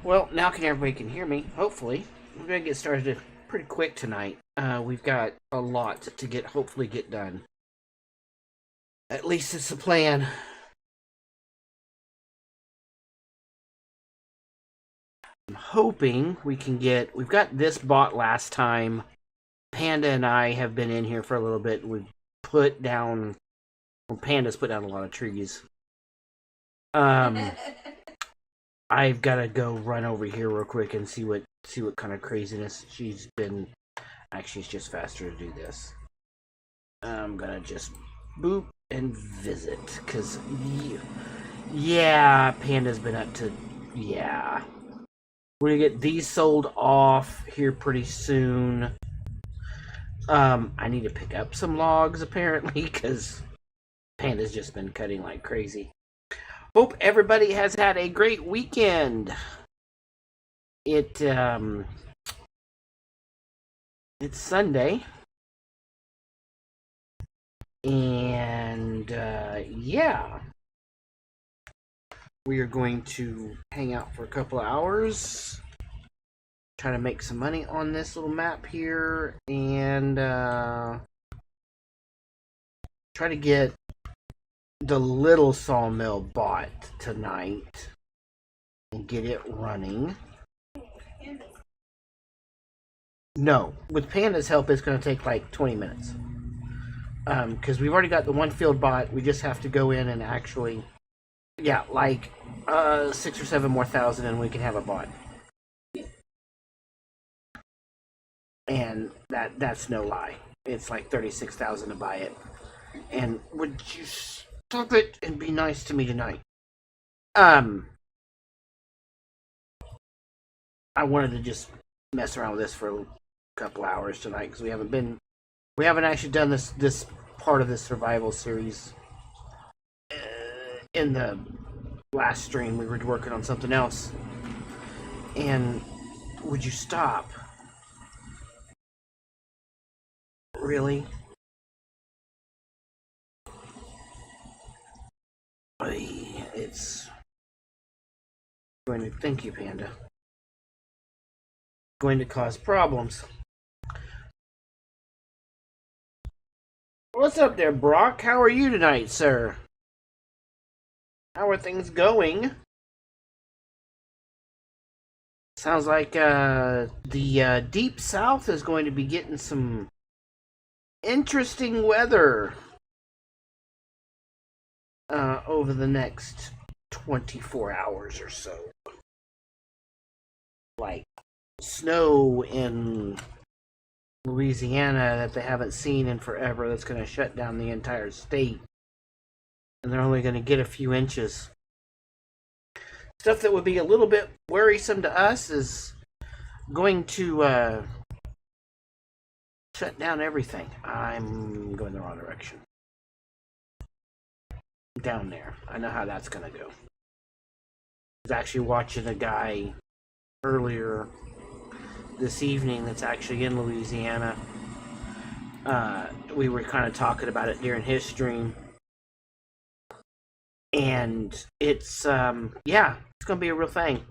Well, now everybody can hear me. Hopefully, we're gonna get started pretty quick tonight. We've got a lot to hopefully get done. At least it's the plan. I'm hoping we can get. We've got this bought last time. Panda and I have been in here for a little bit. We've put down. Well, Panda's put down a lot of trees. I've got to go run over here real quick and see what kind of craziness she's been. Actually, it's just faster to do this. I'm gonna just boop and visit because yeah, Panda's been up to yeah. We're gonna get these sold off here pretty soon. I need to pick up some logs apparently because Panda's just been cutting like crazy. Hope everybody has had a great weekend. It's Sunday. And yeah. We are going to hang out for a couple of hours. Try to make some money on this little map here. And try to get the little sawmill bought tonight and get it running. No, with Panda's help, it's going to take like 20 minutes. Because we've already got the one field bought. We just have to go in and actually, yeah, like 6 or 7 more thousand, and we can have it bought. And that's no lie. It's like 36,000 to buy it. And would you stop it and be nice to me tonight? I wanted to just mess around with this for a couple hours tonight because we haven't actually done this part of this survival series. In the last stream, we were working on something else. And would you stop? Really? It's going to thank you, Panda. Going to cause problems. What's up there, Brock? How are you tonight, sir? How are things going? Sounds like the Deep South is going to be getting some interesting weather over the next 24 hours or so. Like snow in Louisiana that they haven't seen in forever that's going to shut down the entire state. And they're only going to get a few inches. Stuff that would be a little bit worrisome to us is going to shut down everything. I'm going the wrong direction. Down there. I know how that's going to go. I was actually watching a guy earlier this evening that's actually in Louisiana. We were kind of talking about it during his stream. And it's, yeah, it's going to be a real thing.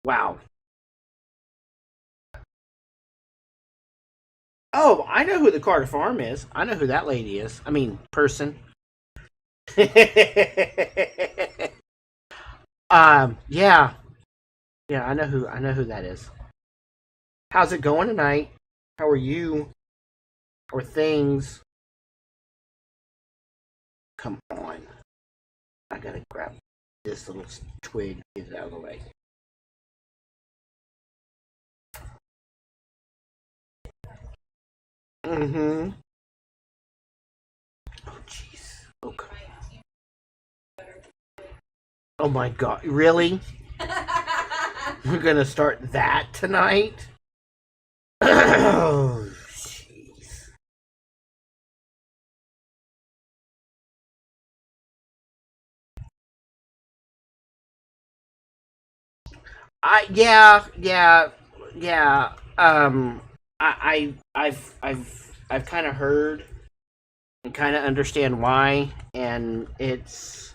Wow. Oh, I know who the Carter Farm is. I know who that lady is. I mean, person. Yeah. Yeah, I know who that is. How's it going tonight? How are you? How are things? Come on. I gotta grab this little twig, get it out of the way. Mm-hmm. Oh, jeez. Okay. Oh my god. Really? We're gonna start that tonight? Oh, jeez. Yeah. I've kind of heard and kind of understand why, and it's.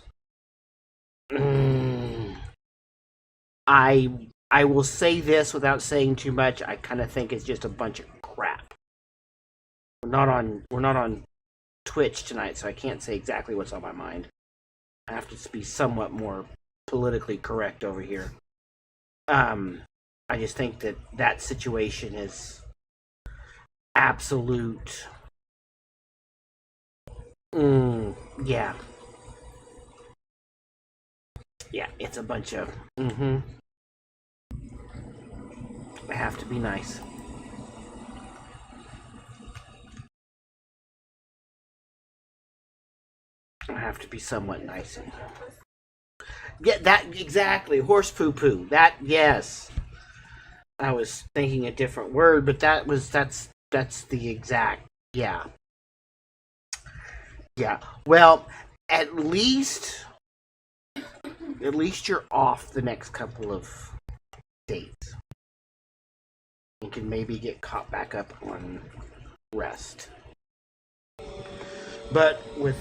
I I will say this without saying too much. I kind of think it's just a bunch of crap. We're not on Twitch tonight, so I can't say exactly what's on my mind. I have to be somewhat more politically correct over here. I just think that situation is absolute. Yeah. Yeah, it's a bunch of. I have to be nice. I have to be somewhat nice. Yeah, that exactly. Horse poo poo. That, yes. I was thinking a different word, but that's the exact. Yeah. Yeah. Well, at least you're off the next couple of days. You can maybe get caught back up on rest. But with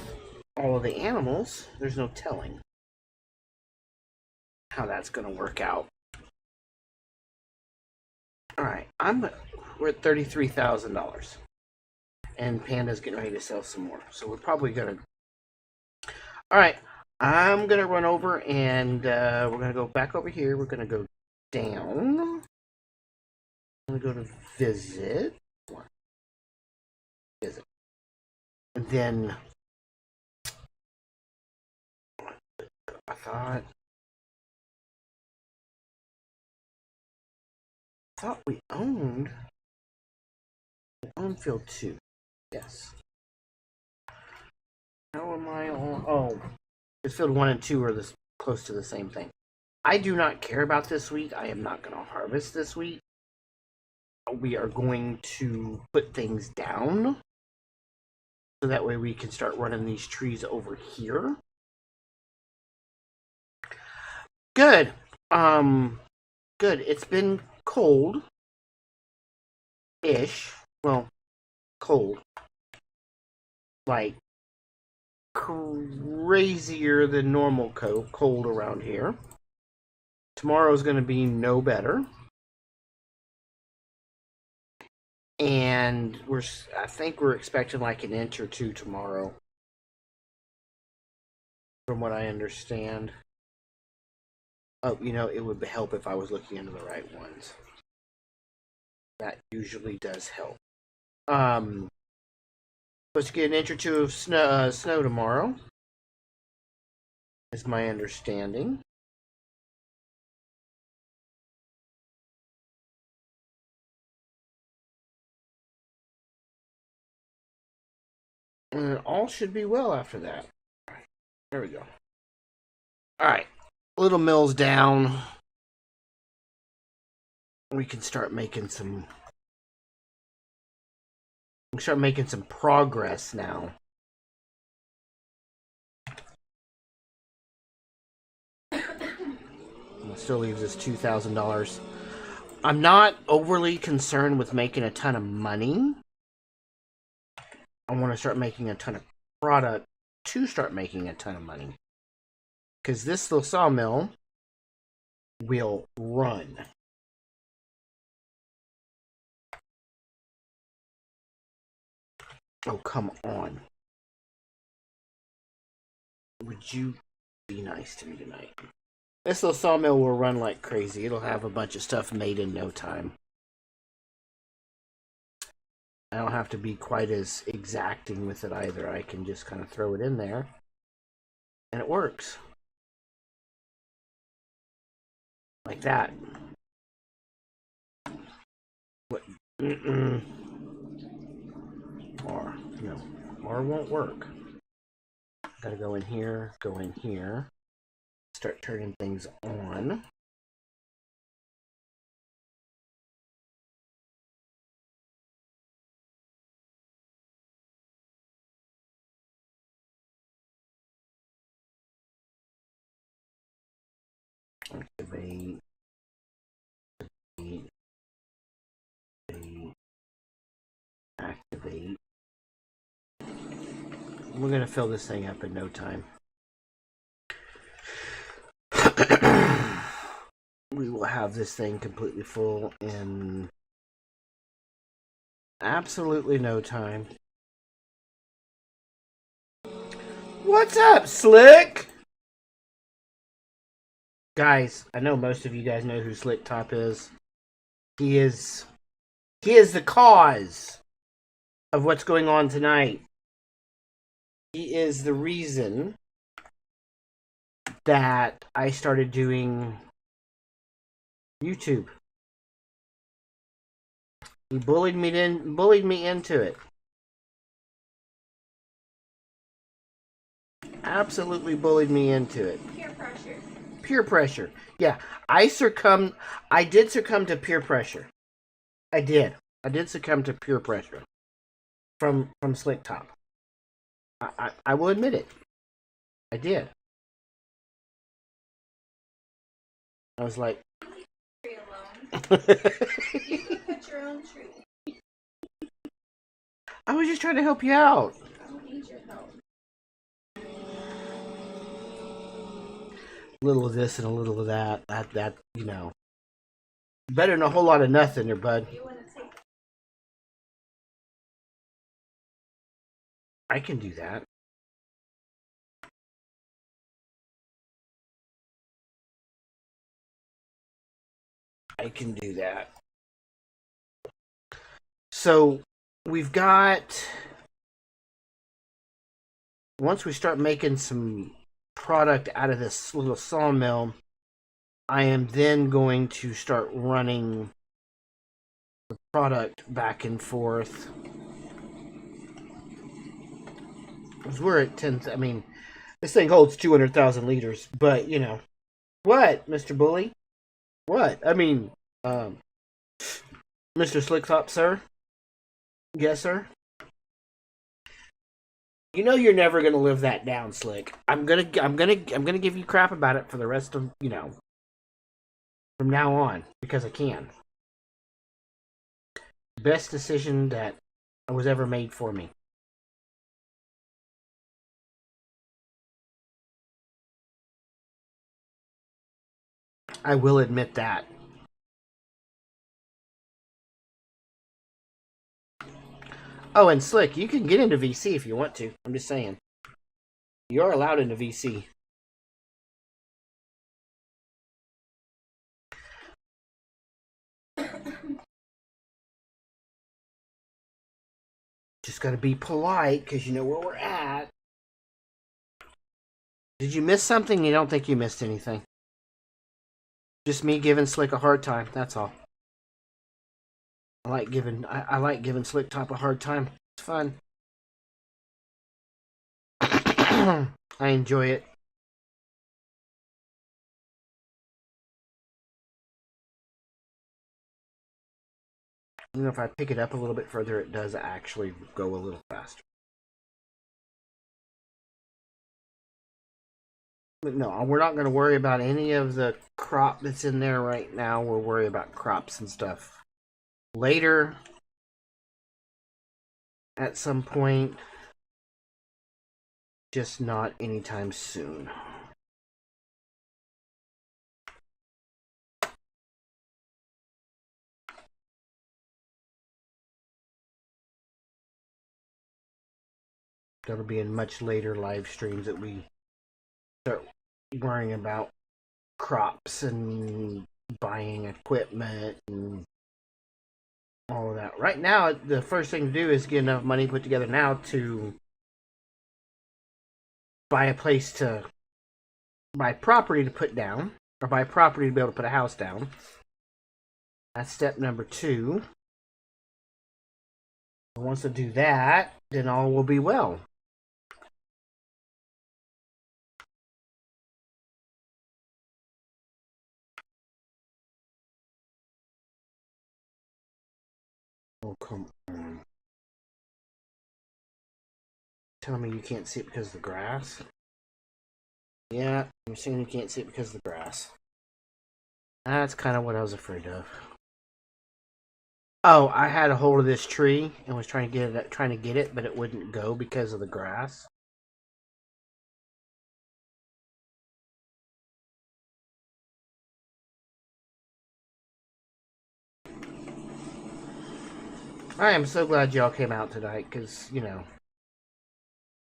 all of the animals, there's no telling how that's going to work out. All right, we're at $33,000, and Panda's getting ready to sell some more. So we're probably gonna. All right, I'm gonna run over, and we're gonna go back over here. We're gonna go down. I'm gonna go to visit. Visit, and then I thought we owned field 2. Yes. How am I on? Oh, it's field 1 and 2 are close to the same thing. I do not care about this week. I am not going to harvest this week. We are going to put things down so that way we can start running these trees over here. Good. Good. It's been cold-ish. Well, cold. Like crazier than normal cold around here. Tomorrow's going to be no better. And I think we're expecting like an inch or two tomorrow, from what I understand. Oh, it would help if I was looking into the right ones. That usually does help. Supposed to get an inch or two of snow tomorrow, is my understanding. And all should be well after that. There we go. Alright. Little mill's down. We can start making some progress now. It still leaves us $2,000. I'm not overly concerned with making a ton of money. I want to start making a ton of product to start making a ton of money. Because this little sawmill will run. Oh, come on. Would you be nice to me tonight? This little sawmill will run like crazy. It'll have a bunch of stuff made in no time. I don't have to be quite as exacting with it either. I can just kind of throw it in there. And it works. Like that. What? R. No. R won't work. Gotta go in here, start turning things on. Activate. Activate. We're gonna fill this thing up in no time. we will have this thing completely full in absolutely no time. What's up, Slick? Guys, I know most of you guys know who Slick Top is. He is the cause of what's going on tonight. He is the reason that I started doing YouTube. He bullied me into it. Absolutely bullied me into it. Peer pressure. Peer pressure. Yeah, I did succumb to peer pressure. I did succumb to peer pressure from Slick Top. I will admit it. I did. I was like, Tree alone. You could cut your own tree. I was just trying to help you out. I don't need your help. A little of this and a little of that. That you know. Better than a whole lot of nothing there, bud. You want to take I can do that. I can do that. So we've got, once we start making some product out of this little sawmill, I am then going to start running the product back and forth. Because we're at 10, I mean, this thing holds 200,000 liters, but you know. What, Mr. Bully? What? I mean, Mr. Slick Top, sir? Yes, sir? You know you're never gonna live that down, Slick. I'm gonna give you crap about it for the rest of, you know, from now on, because I can. Best decision that was ever made for me. I will admit that. Oh, and Slick, you can get into VC if you want to. I'm just saying. You're allowed into VC. Just gotta be polite, because you know where we're at. Did you miss something? You don't think you missed anything? Just me giving Slick a hard time, that's all. I like giving Slick Top a hard time. It's fun. I enjoy it. You know, if I pick it up a little bit further, it does actually go a little faster. But no, we're not going to worry about any of the crop that's in there right now. We'll worry about crops and stuff later at some point. Just not anytime soon. That'll be in much later live streams that we start worrying about crops and buying equipment and all of that. Right now, the first thing to do is get enough money put together now to buy a place to buy property to put down, or buy property to be able to put a house down. That's step number 2. And once I do that, then all will be well. Oh, come on. Tell me you can't see it because of the grass? Yeah, you're saying you can't see it because of the grass. That's kind of what I was afraid of. Oh, I had a hold of this tree and was trying to get it, but it wouldn't go because of the grass. I am so glad y'all came out tonight because, you know,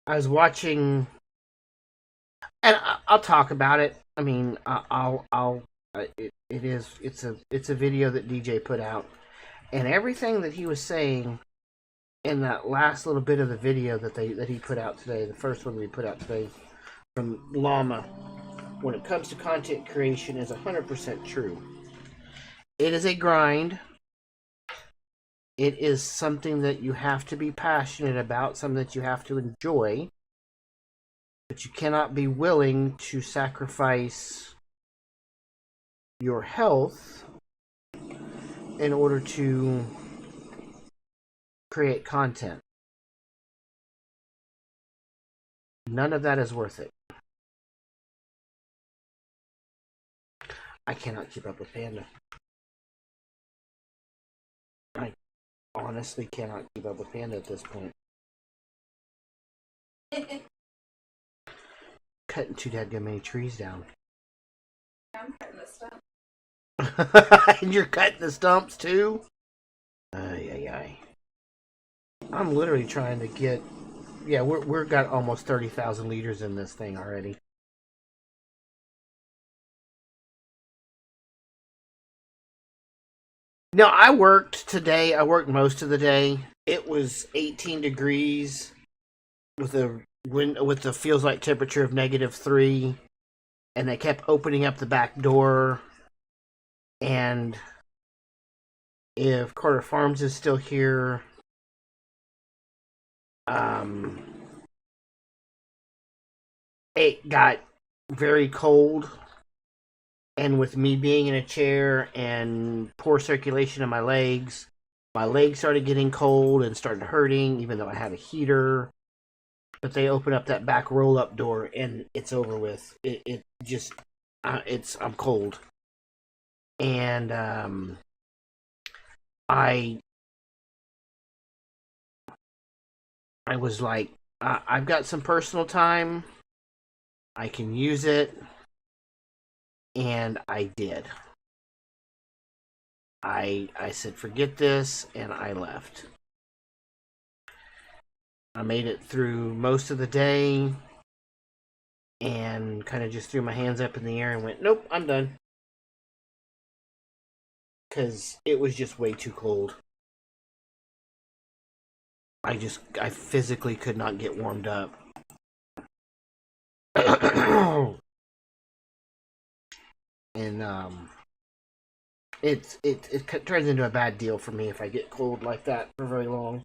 I was watching, and I'll talk about it. I mean, it's a video that DJ put out, and everything that he was saying in that last little bit of the video that he put out today, the first one that he put out today from Llama, when it comes to content creation, is 100% true. It is a grind. It is something that you have to be passionate about, something that you have to enjoy, but you cannot be willing to sacrifice your health in order to create content. None of that is worth it. I cannot keep up with Panda. I honestly cannot keep up with Panda at this point. Cutting too dadgum many trees down. I'm cutting the stump. And you're cutting the stumps too? Ay, ay, ay. I'm literally trying to get... Yeah, we're got almost 30,000 liters in this thing already. No, I worked today. I worked most of the day. It was 18 degrees with a wind, with the feels like temperature of -3, and they kept opening up the back door. And if Carter Farms is still here, it got very cold. And with me being in a chair and poor circulation in my legs started getting cold and started hurting, even though I had a heater. But they open up that back roll-up door, and it's over with. It just, I'm cold. And I was like, I've got some personal time. I can use it. And I did. I said, forget this, and I left. I made it through most of the day and kind of just threw my hands up in the air and went, nope, I'm done. Because it was just way too cold. I physically could not get warmed up. And it turns into a bad deal for me if I get cold like that for very long.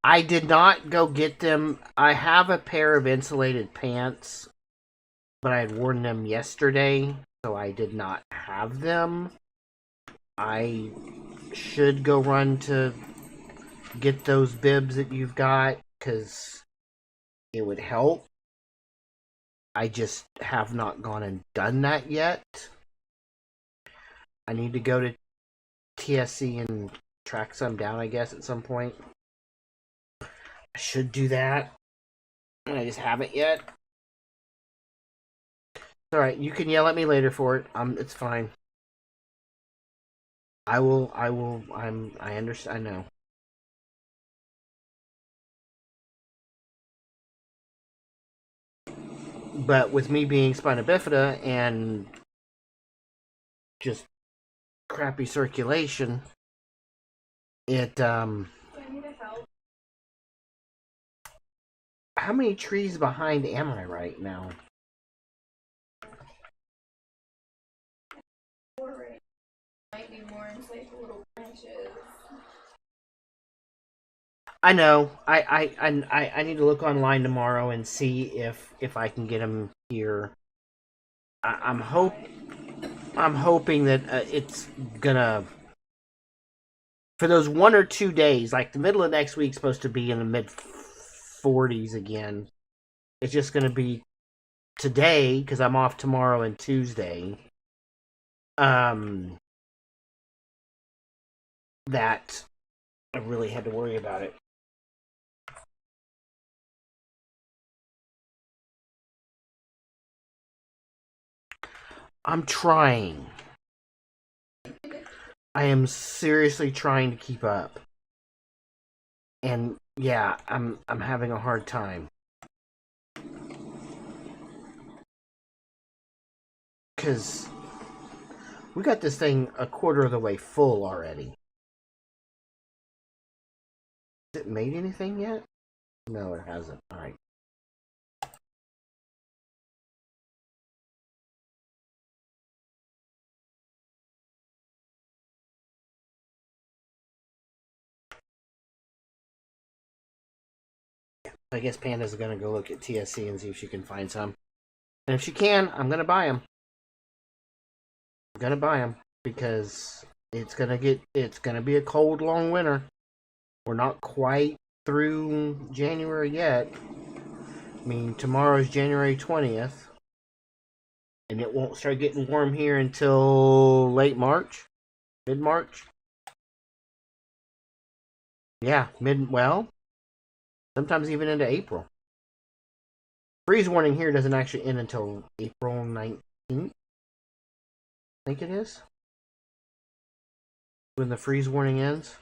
I did not go get them. I have a pair of insulated pants, but I had worn them yesterday, so I did not have them. I should go run to get those bibs that you've got, because it would help. I just have not gone and done that yet. I need to go to TSC and track some down, I guess, at some point. I should do that, and I just haven't yet. It's alright, you can yell at me later for it. It's fine. I understand, I know. But with me being spina bifida and just crappy circulation, it, Do I need help? how many trees behind am I right now? Might be more in like little branches. I know. I need to look online tomorrow and see if I can get them here. I'm hoping that it's gonna, for those 1 or 2 days, like the middle of next week's supposed to be in the mid 40s again. It's just gonna be today because I'm off tomorrow and Tuesday. That I really had to worry about it. I'm trying. I am seriously trying to keep up. And yeah, I'm having a hard time. Cause we got this thing a quarter of the way full already. Has it made anything yet? No, it hasn't. Alright. I guess Panda's gonna go look at TSC and see if she can find some. And if she can, I'm gonna buy them. I'm gonna buy them because it's gonna be a cold, long winter. We're not quite through January yet. I mean, tomorrow's January 20th, and it won't start getting warm here until late March, mid March. Yeah, sometimes even into April. Freeze warning here doesn't actually end until April 19th. I think it is when the freeze warning ends.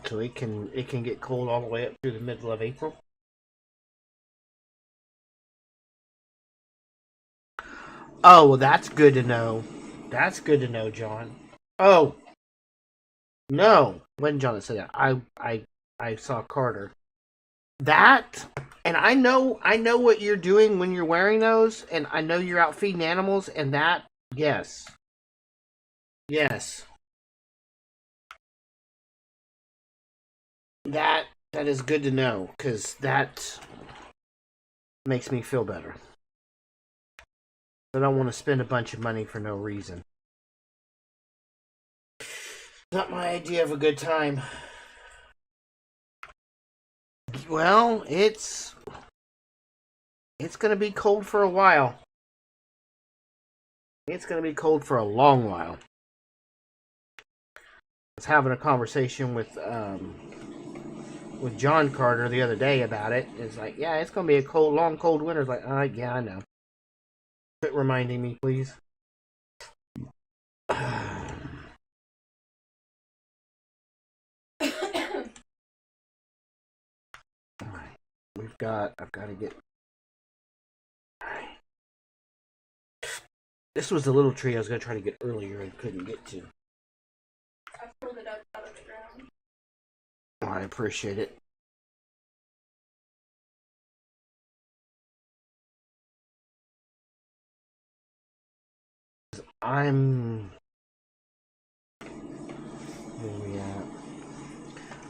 So it can get cold all the way up through the middle of April. Oh, well, that's good to know. That's good to know, John. Oh, no. When John said that, I saw Carter. That, and I know what you're doing when you're wearing those, and I know you're out feeding animals, and that, yes. Yes. That is good to know, because that makes me feel better. I don't want to spend a bunch of money for no reason. Not my idea of a good time. Well, it's gonna be cold for a while. It's gonna be cold for a long while. I was having a conversation with John Carter the other day about it. It's like, yeah, it's gonna be a long, cold winter. It's like, yeah, I know. Quit reminding me, please. I've got to get. This was the little tree I was going to try to get earlier and couldn't get to. I pulled it up out of the ground. Oh, I appreciate it. I'm. Where we at?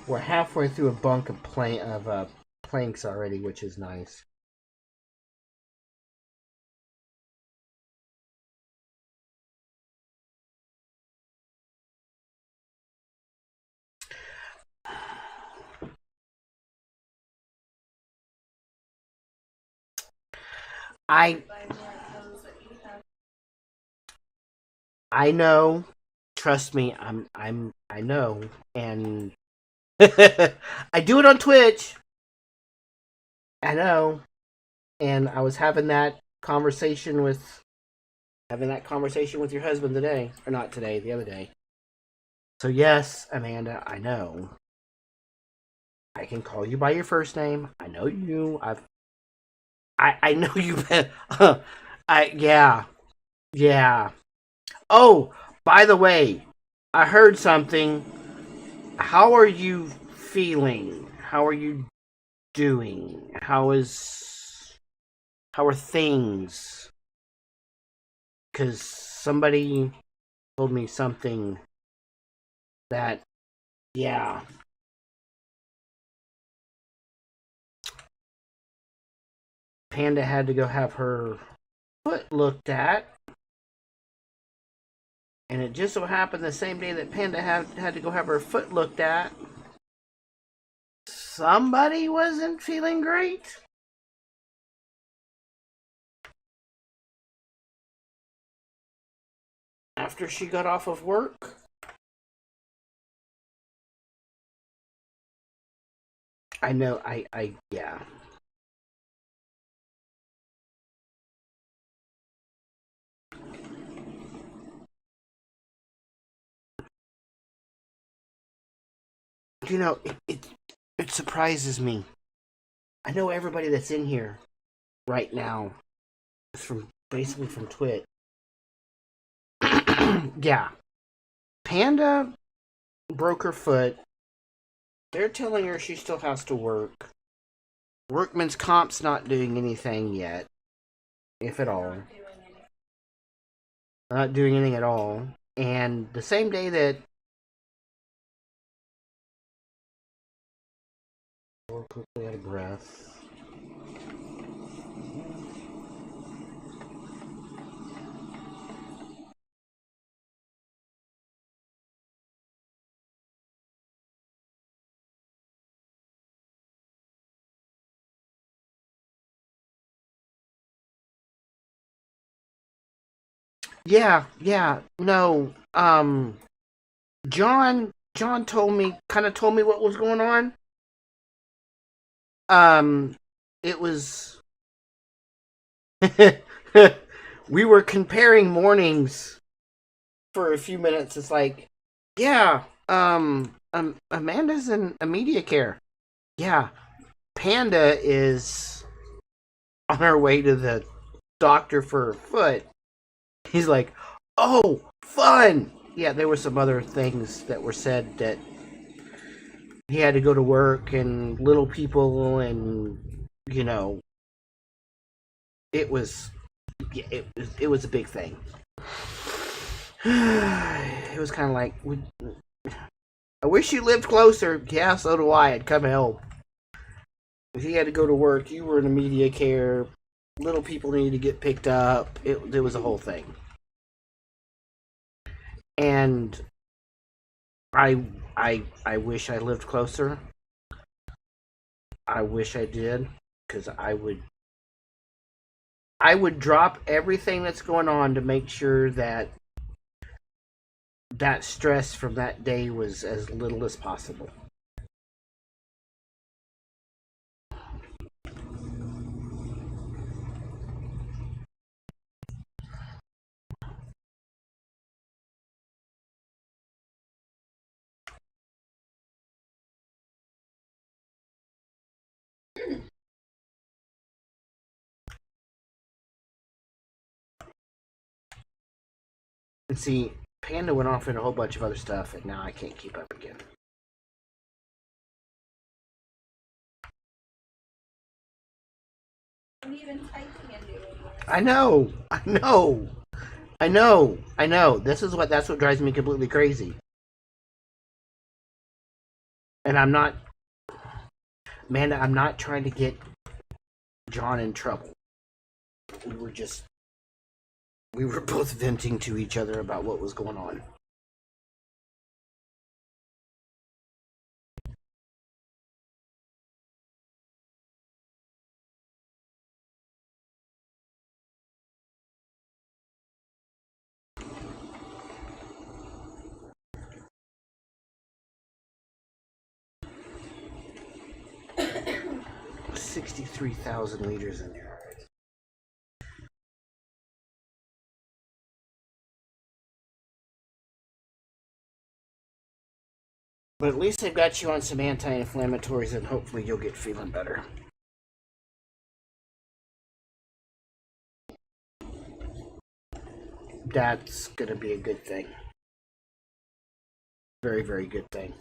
We're halfway through a bunk of planks already, which is nice. I know. Trust me, I know, and I do it on Twitch. I know, and I was having that conversation with your husband today, or not today, the other day. So yes, Amanda, I know. I can call you by your first name. I know you. I know you. Yeah. Oh, by the way, I heard something. How are you feeling? How are you doing? How are things? Because somebody told me something that, yeah. Panda had to go have her foot looked at. And it just so happened the same day that Panda had to go have her foot looked at, somebody wasn't feeling great. After she got off of work. I know. Yeah. You know, it surprises me. I know everybody that's in here right now is from basically from Twitch. Yeah. Panda broke her foot. They're telling her she still has to work. Workman's Comp's not doing anything yet, if at all. Not doing anything at all. And the same day that quickly out of breath. Yeah, no. John told me what was going on. It was we were comparing mornings for a few minutes. It's like, yeah, Amanda's in immediate care. Yeah, Panda is on her way to the doctor for her foot. He's like, oh, fun. Yeah, there were some other things that were said that he had to go to work and little people and it was it was a big thing. It was kind of like, I wish you lived closer. Yeah, so do I. I'd come help. If he had to go to work, you were in immediate care. Little people needed to get picked up. It was a whole thing. And I wish I lived closer. I wish I did, because I would drop everything that's going on to make sure that stress from that day was as little as possible. And see, Panda went off in a whole bunch of other stuff, and now I can't keep up again. Even typing and doing this. I know. That's what drives me completely crazy. And I'm not, Amanda, I'm not trying to get John in trouble. We were both venting to each other about what was going on. $63,000 liters in there. But at least they've got you on some anti-inflammatories, and hopefully you'll get feeling better. That's gonna be a good thing. Very, very good thing.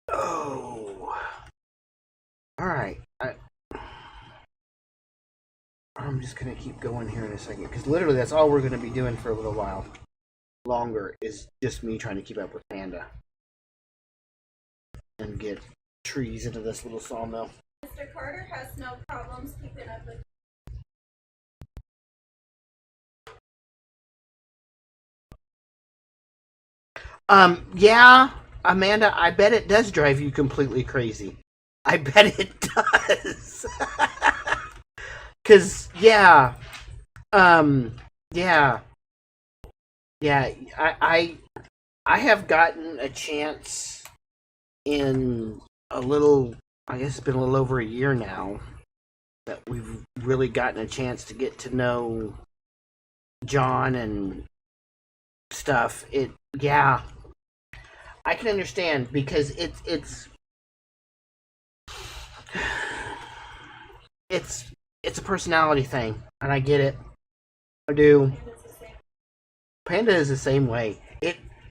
Oh. Alright. I'm just gonna keep going here in a second, because literally that's all we're gonna be doing for a little while longer, is just me trying to keep up with Panda and get trees into this little sawmill. Mr. Carter has no problems keeping up with. Yeah, Amanda, I bet it does drive you completely crazy. I bet it does. Cause um, yeah, yeah. I have gotten a chance in a little. I guess it's been a little over a year now that we've really gotten a chance to get to know John and stuff. Yeah, I can understand because it's it's a personality thing, and I get it. I do. Panda is the same way.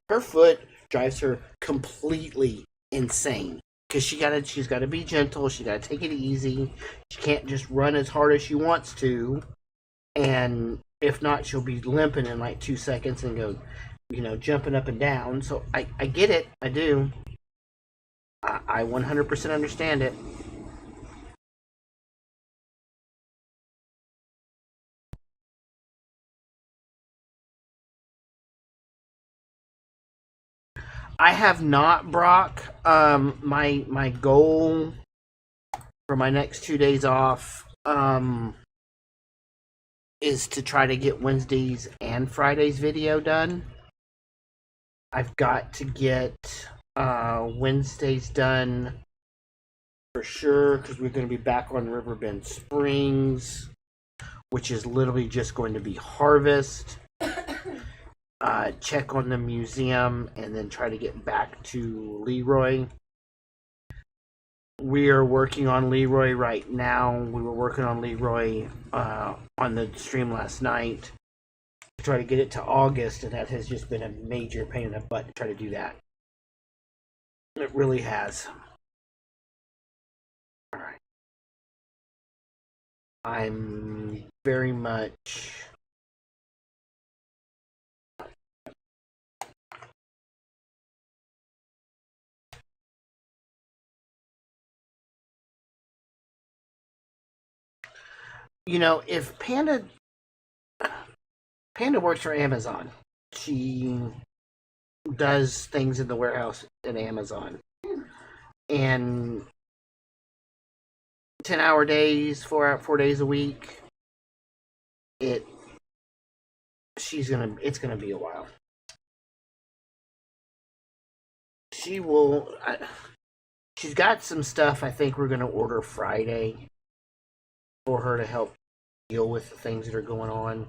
Her foot drives her completely insane because she's gotta be gentle. She gotta take it easy. She can't just run as hard as she wants to, and if not, she'll be limping in like 2 seconds and go, jumping up and down. So I get it. I do. I 100% understand it. I have not, Brock. My goal for my next 2 days off is to try to get Wednesdays and Fridays video done. I've got to get Wednesdays done for sure because we're going to be back on Riverbend Springs, which is literally just going to be harvest. Check on the museum and then try to get back to Leroy. We are working on Leroy right now. We were working on Leroy on the stream last night to try to get it to August, and that has just been a major pain in the butt to try to do that. It really has. All right. I'm very much if Panda works for Amazon, she does things in the warehouse at Amazon, and 10-hour days, 4 days a week. It's gonna be a while. She's got some stuff I think we're gonna order Friday for her to help deal with the things that are going on.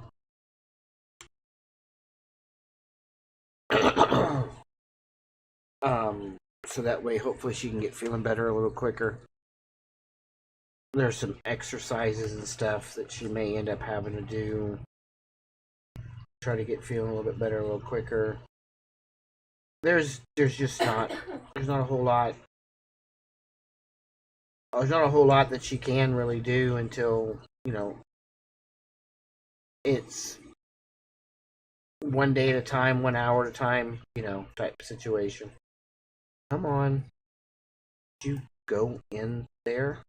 So that way hopefully she can get feeling better a little quicker. There's some exercises and stuff that she may end up having to do. Try to get feeling a little bit better a little quicker. There's not a whole lot. There's not a whole lot that she can really do until, it's one day at a time, 1 hour at a time, type situation. Come on. Did you go in there?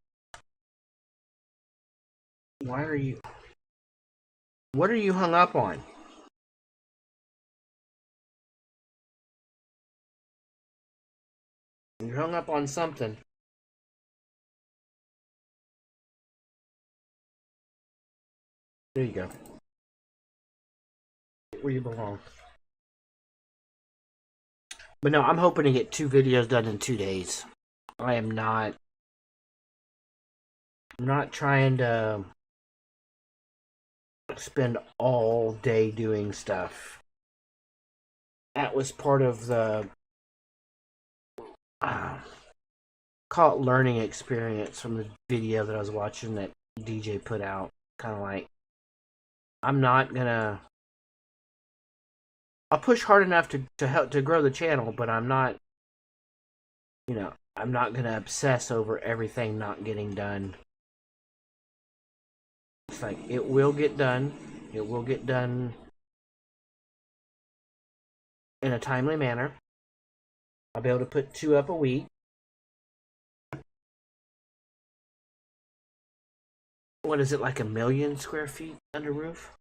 Why are you... What are you hung up on? You're hung up on something. There you go. Where you belong. But no, I'm hoping to get 2 videos done in 2 days. I'm not trying to spend all day doing stuff. That was part of the call it learning experience from the video that I was watching that DJ put out. Kind of like, I'm not gonna... I'll push hard enough to help to grow the channel, but I'm not, I'm not gonna obsess over everything not getting done. It's like, it will get done. It will get done in a timely manner. I'll be able to put 2 up a week. What is it, like 1,000,000 square feet under roof?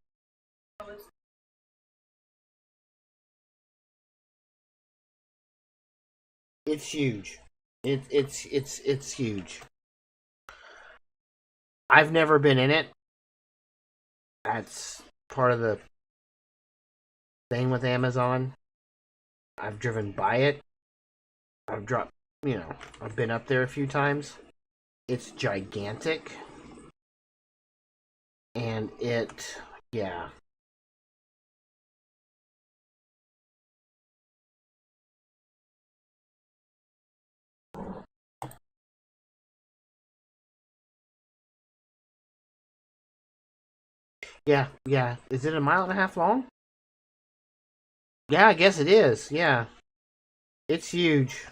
It's huge. It's huge. I've never been in it. That's part of the thing with Amazon. I've driven by it. I've dropped, I've been up there a few times. It's gigantic. And yeah. Yeah, yeah. Is it 1.5 miles long? Yeah, I guess it is. Yeah. It's huge.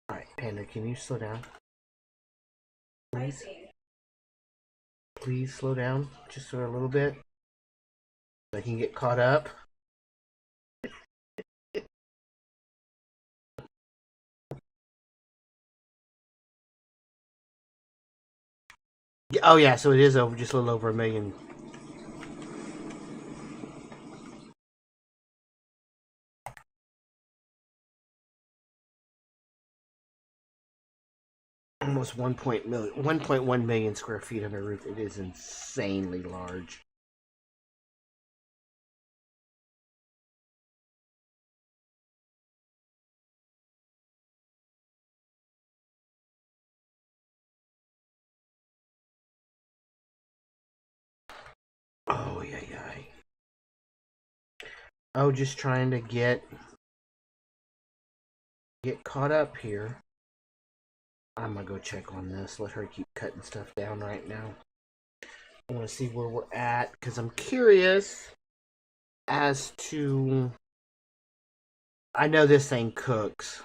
Alright, Panda, can you slow down? Please? Please slow down just for a little bit. So I can get caught up. Oh yeah, so it is over just a little over 1,000,000. Almost 1.1 million square feet under roof. It is insanely large. Oh yeah, yeah. Oh, just trying to get caught up here. I'm gonna go check on this. Let her keep cutting stuff down right now. I want to see where we're at because I'm curious as to. I know this thing cooks.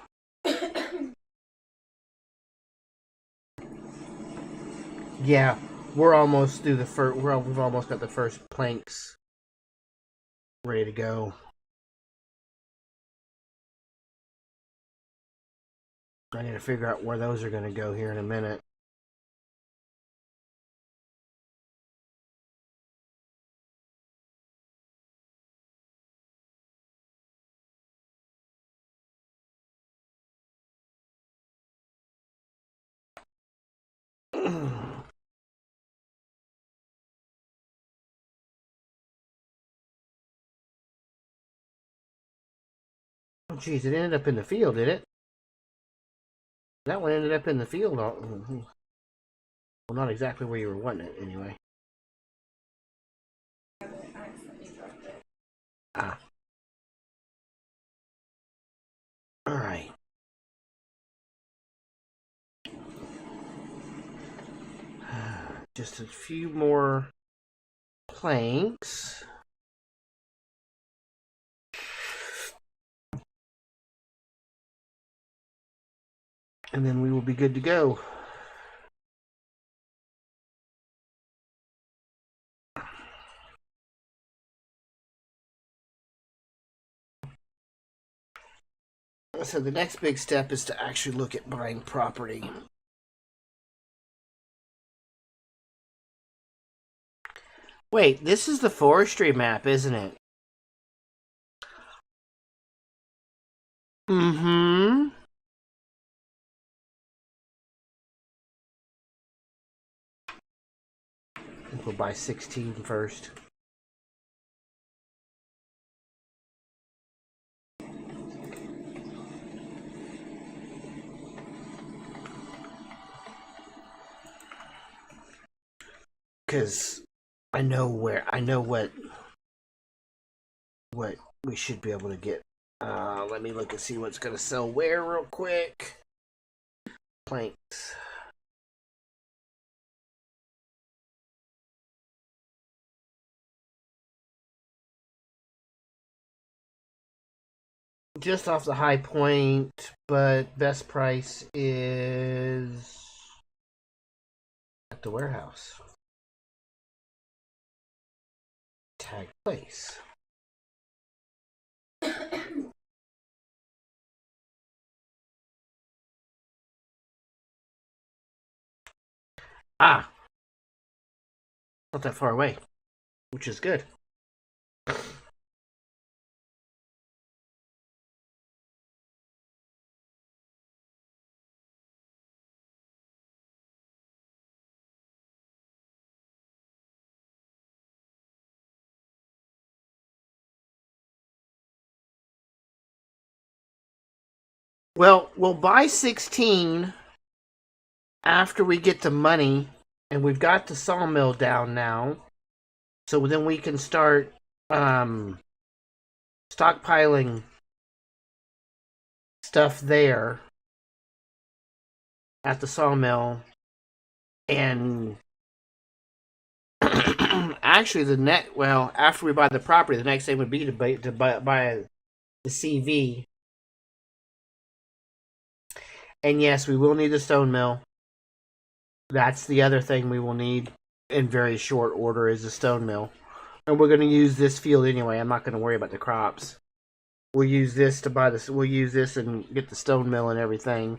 Yeah, we're almost through the first. We've almost got the first planks ready to go. I need to figure out where those are going to go here in a minute. Oh, jeez, it ended up in the field, did it? That one ended up in the field. Well, not exactly where you were wanting it, anyway. Ah. Alright. Just a few more planks. And then we will be good to go. So the next big step is to actually look at buying property. Wait, this is the forestry map, isn't it? Mm-hmm. I think we'll buy 16 first. Because I know what we should be able to get. Let me look and see what's going to sell where real quick. Planks. Just off the High Point, but best price is at the warehouse. Tag place. Ah, not that far away, which is good. Well, we'll buy 16 after we get the money, and we've got the sawmill down now. So then we can start stockpiling stuff there at the sawmill. And actually, after we buy the property, the next thing would be to buy the CV. And yes, we will need a stone mill. That's the other thing we will need in very short order is a stone mill. And we're going to use this field anyway. I'm not going to worry about the crops. We'll use this to buy this. We'll use this and get the stone mill and everything.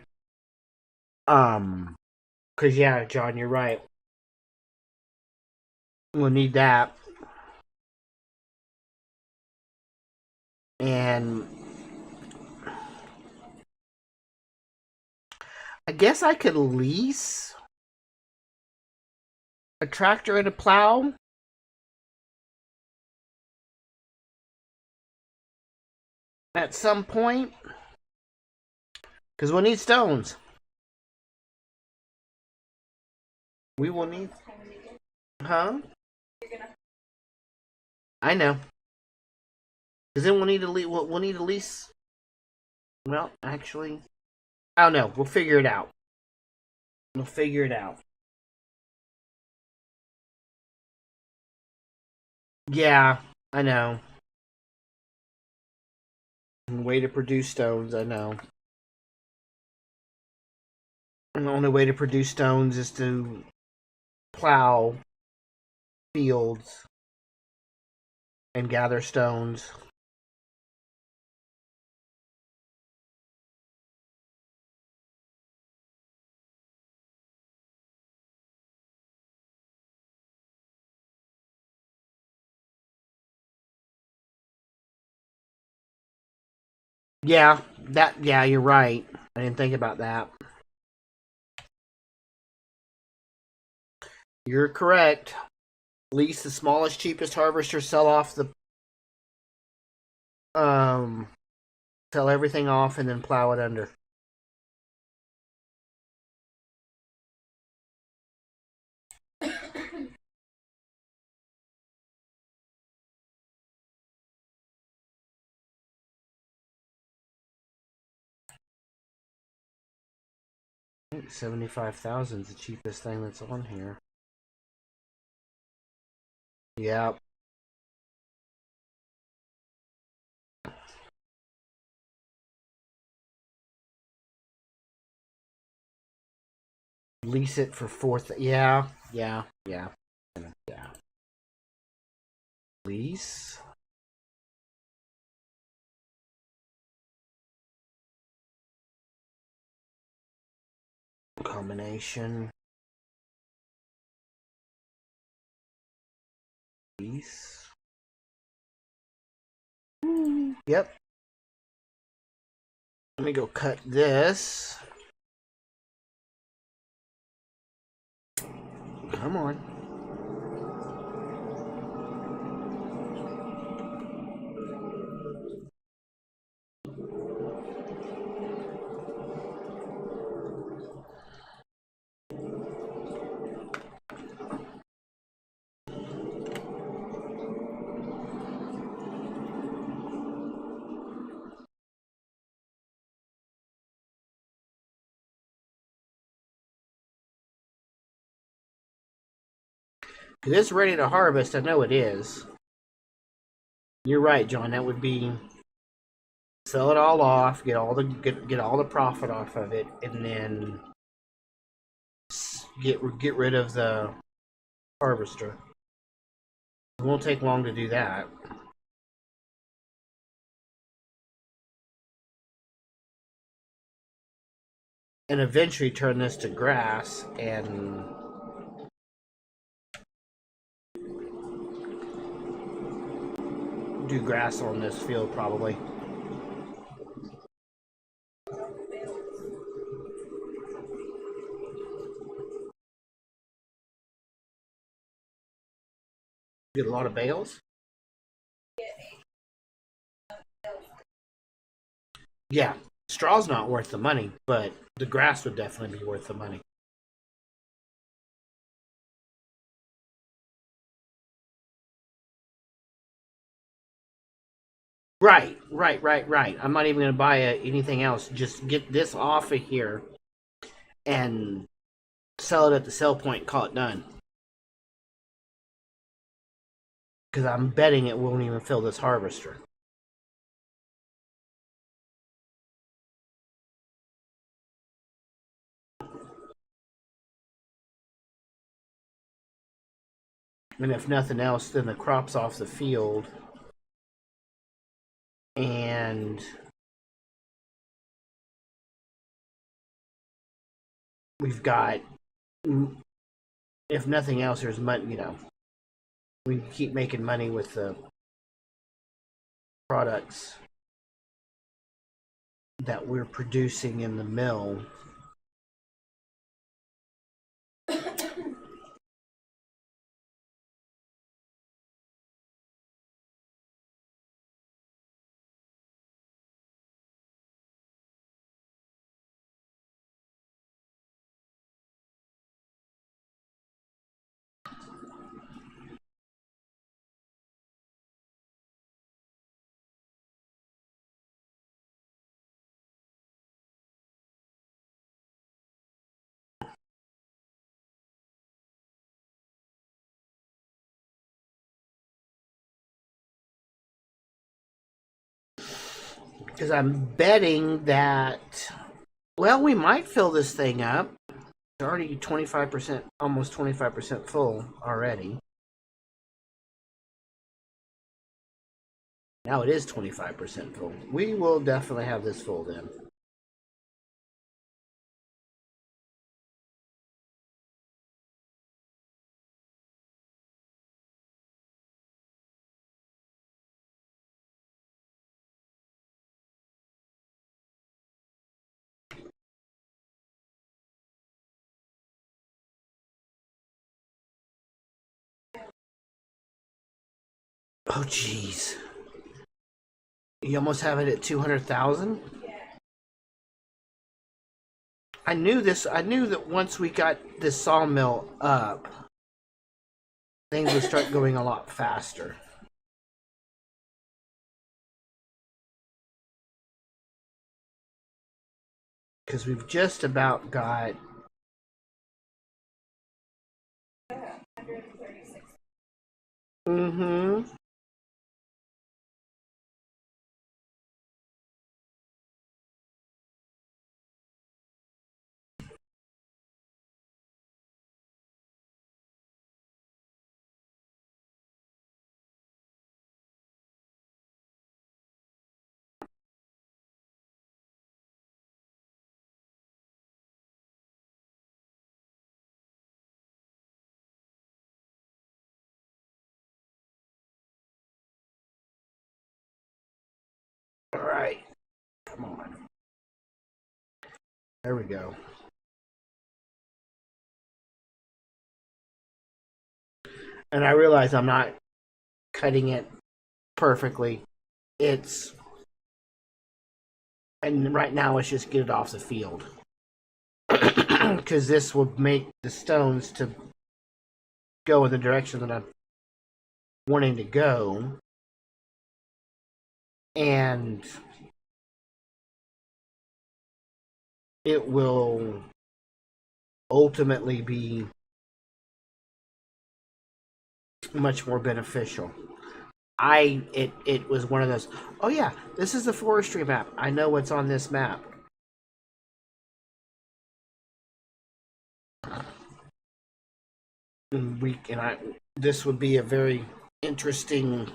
Because yeah, John, you're right. We'll need that. And I guess I could lease a tractor and a plow. At some point. Because we'll need stones. We will need... Huh? I know. Because then we'll need to lease... Well, actually... I don't know. We'll figure it out. We'll figure it out. Yeah, I know. Way to produce stones, I know. And the only way to produce stones is to plow fields and gather stones. Yeah, you're right. I didn't think about that. You're correct. Lease the smallest, cheapest harvester, sell off the sell everything off and then plow it under. I think 75,000 is the cheapest thing that's on here. Yep. Lease it for yeah. Lease. Combination. Lease. Yep. Let me go cut this. Come on. It is ready to harvest. I know it is. You're right, John. That would be sell it all off, get all the profit off of it, and then get rid of the harvester. It won't take long to do that. And eventually turn this to grass and do grass on this field probably. Get a lot of bales? Yeah, straw's not worth the money, but the grass would definitely be worth the money. Right. I'm not even going to buy anything else. Just get this off of here and sell it at the sell point. Call it done. Because I'm betting it won't even fill this harvester. And if nothing else, then the crop's off the field. And we've got, if nothing else, there's money, you know, we can keep making money with the products that we're producing in the mill. Because I'm betting that, well, we might fill this thing up. It's already 25%, almost 25% full already. Now it is 25% full. We will definitely have this full then. Oh, jeez. You almost have it at 200,000? I knew this. I knew that once we got this sawmill up, things would start going a lot faster. Because we've just about got. Mm-hmm. All right. Come on. There we go. And I realize I'm not cutting it perfectly. It's. And right now, let's just get it off the field. Because this will make the stones to go in the direction that I'm wanting to go. And it will ultimately be much more beneficial. It was one of those, oh yeah, this is the forestry map. I know what's on this map. And this would be a very interesting.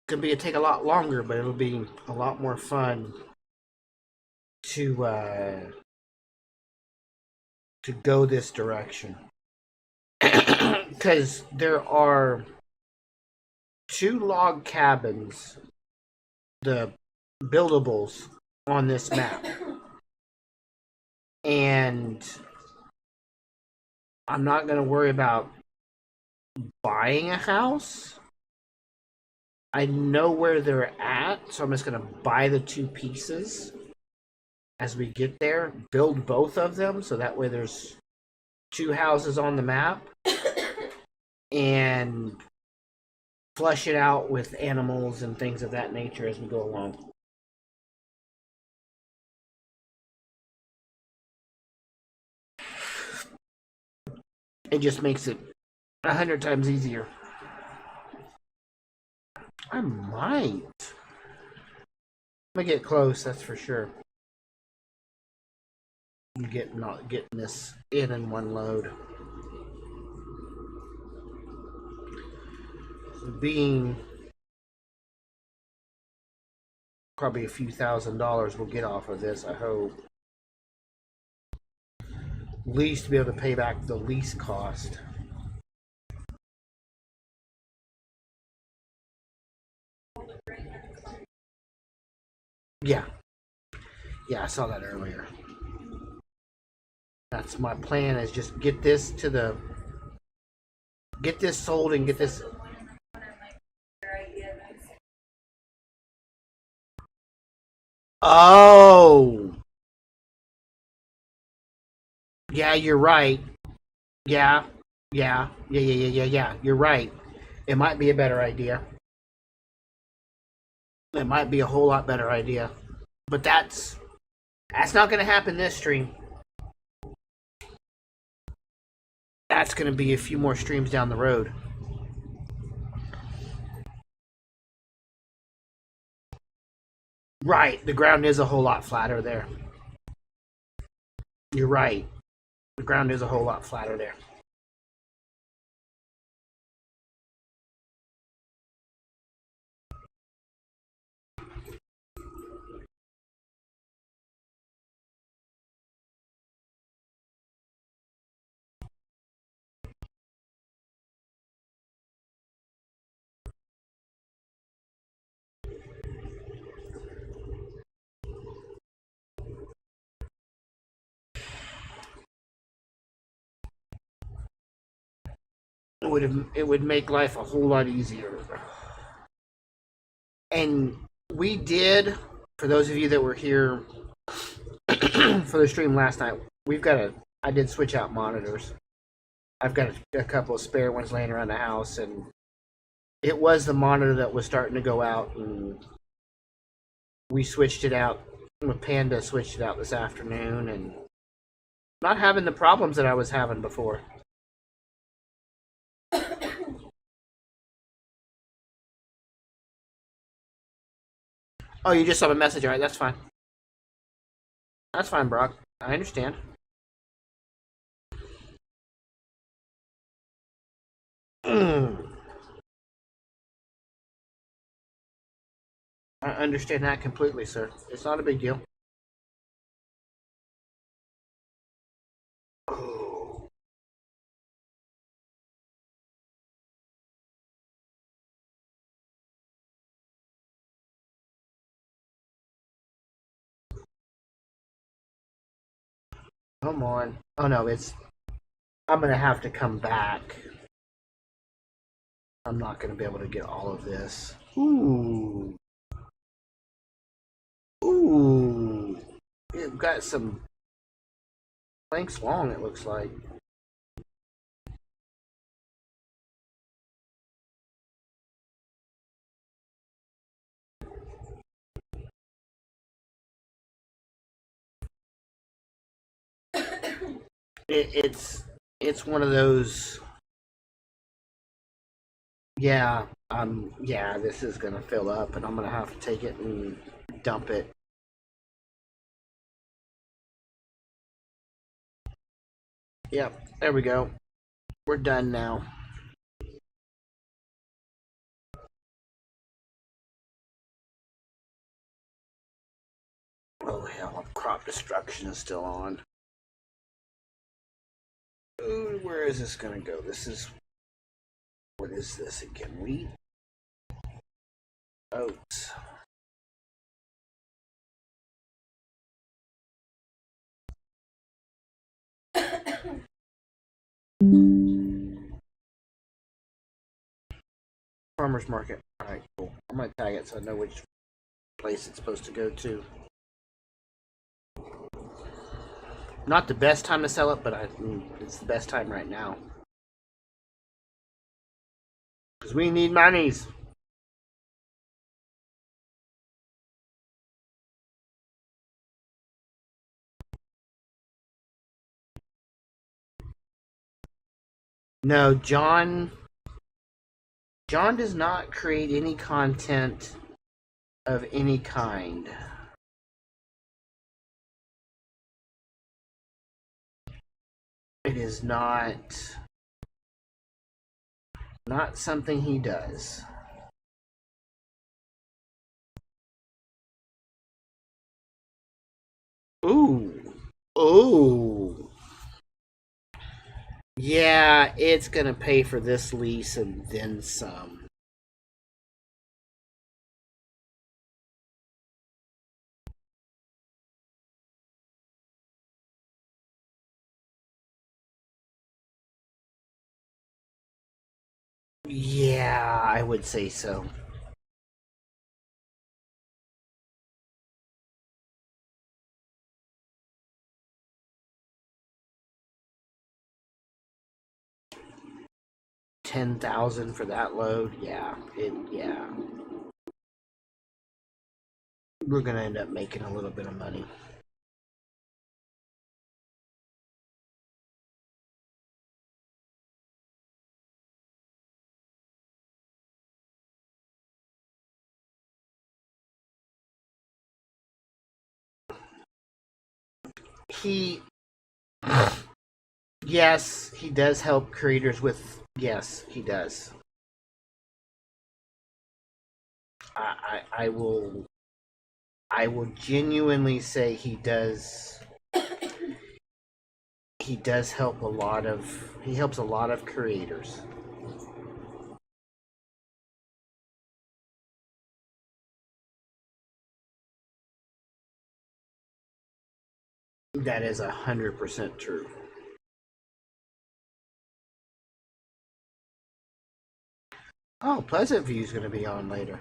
Take a lot longer, but it'll be a lot more fun to go this direction. Because there are 2 log cabins, the buildables, on this map. And I'm not going to worry about buying a house. I know where they're at, so I'm just going to buy the 2 pieces as we get there, build both of them, so that way there's 2 houses on the map, and flesh it out with animals and things of that nature as we go along. It just makes it 100 times easier. I might. I'm gonna get close, that's for sure. I'm not getting this in one load. So being probably a few $1,000s we'll get off of this, I hope. At least to be able to pay back the lease cost. Yeah. Yeah, I saw that earlier. That's my plan, is just get this sold and get this. Oh. Yeah, you're right. Yeah. You're right. It might be a better idea. It might be a whole lot better idea. But that's not going to happen this stream. That's going to be a few more streams down the road. Right, the ground is a whole lot flatter there. You're right. The ground is a whole lot flatter there. It would make life a whole lot easier. And we did, for those of you that were here for the stream last night, I did switch out monitors. I've got a couple of spare ones laying around the house, and it was the monitor that was starting to go out, and we switched it out. Panda switched it out this afternoon, and not having the problems that I was having before. Oh, you just saw a message. All right, that's fine. That's fine, Brock. I understand. I understand that completely, sir. It's not a big deal. Oh. Come on. Oh no, I'm gonna have to come back. I'm not gonna be able to get all of this. Ooh. Ooh. You've got some planks long, it looks like. It's one of those. Yeah, this is gonna fill up, and I'm gonna have to take it and dump it. Yep, there we go. We're done now. Oh hell, crop destruction is still on. Ooh, where is this gonna go? This is... What is this again? Wheat? Oats. Farmer's market. Alright, cool. I'm gonna tag it so I know which place it's supposed to go to. Not the best time to sell it, but it's the best time right now. Because we need monies. No, John does not create any content of any kind. It is not something he does. Ooh. Ooh. Yeah, it's gonna pay for this lease and then some. Yeah, I would say so. $10,000 for that load. Yeah, yeah. We're gonna end up making a little bit of money. Yes, he does help creators with... Yes, he does. I will genuinely say he does. He does help a lot of... He helps a lot of creators. That is 100% true. Oh, Pleasant View is going to be on later.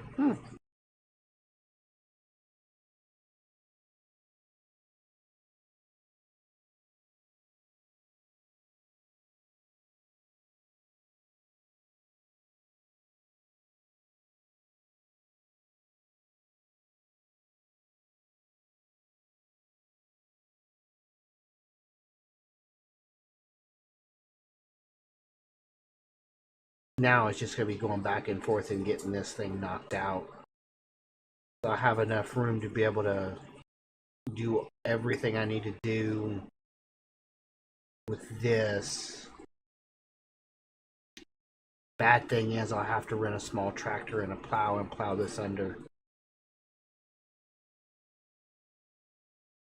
Now it's just going to be going back and forth and getting this thing knocked out. So I have enough room to be able to do everything I need to do with this. Bad thing is I'll have to rent a small tractor and a plow and plow this under.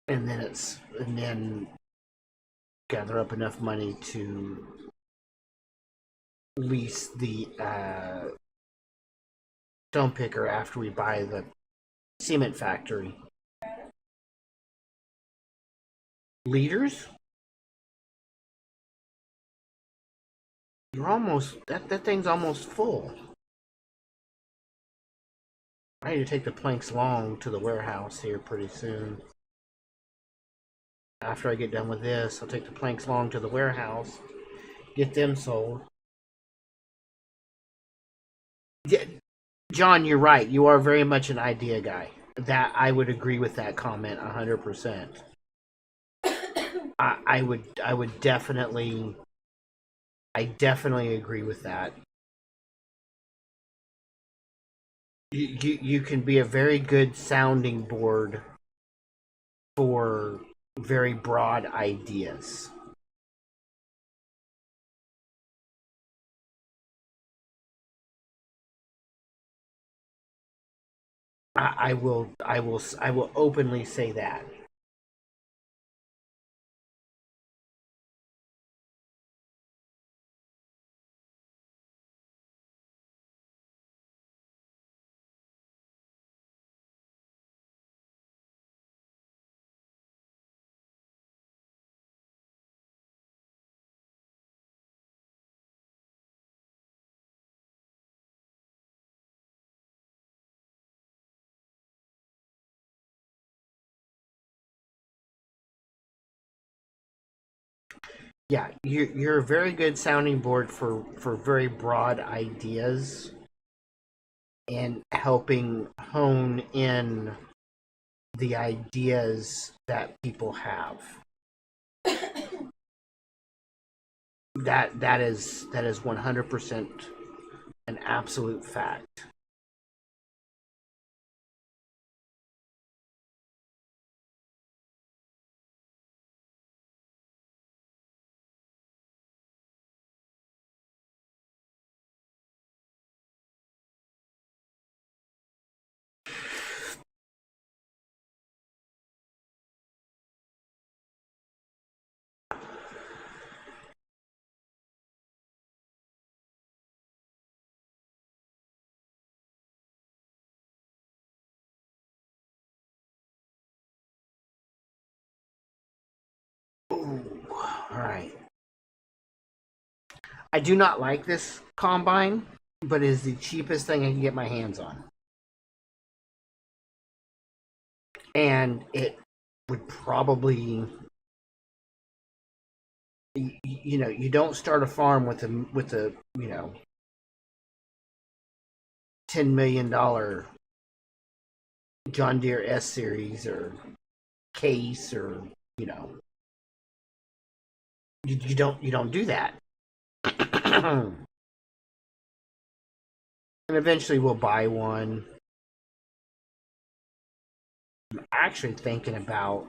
And then gather up enough money to lease the stone picker after we buy the cement factory. Liters? You're almost... That thing's almost full. I need to take the planks long to the warehouse here pretty soon. After I get done with this, I'll take the planks long to the warehouse, get them sold. Yeah, John, you're right. You are very much an idea guy. That I would agree with that comment 100%. I would definitely... I definitely agree with that. You can be a very good sounding board for very broad ideas. I will openly say that. Yeah, you're a very good sounding board for very broad ideas and helping hone in the ideas that people have. That is 100% an absolute fact. Ooh, all right. I do not like this combine, but it is the cheapest thing I can get my hands on. And it would probably, you don't start a farm with a $10 million John Deere S series or case, or you know you don't do that. And eventually we'll buy one. I'm actually thinking about,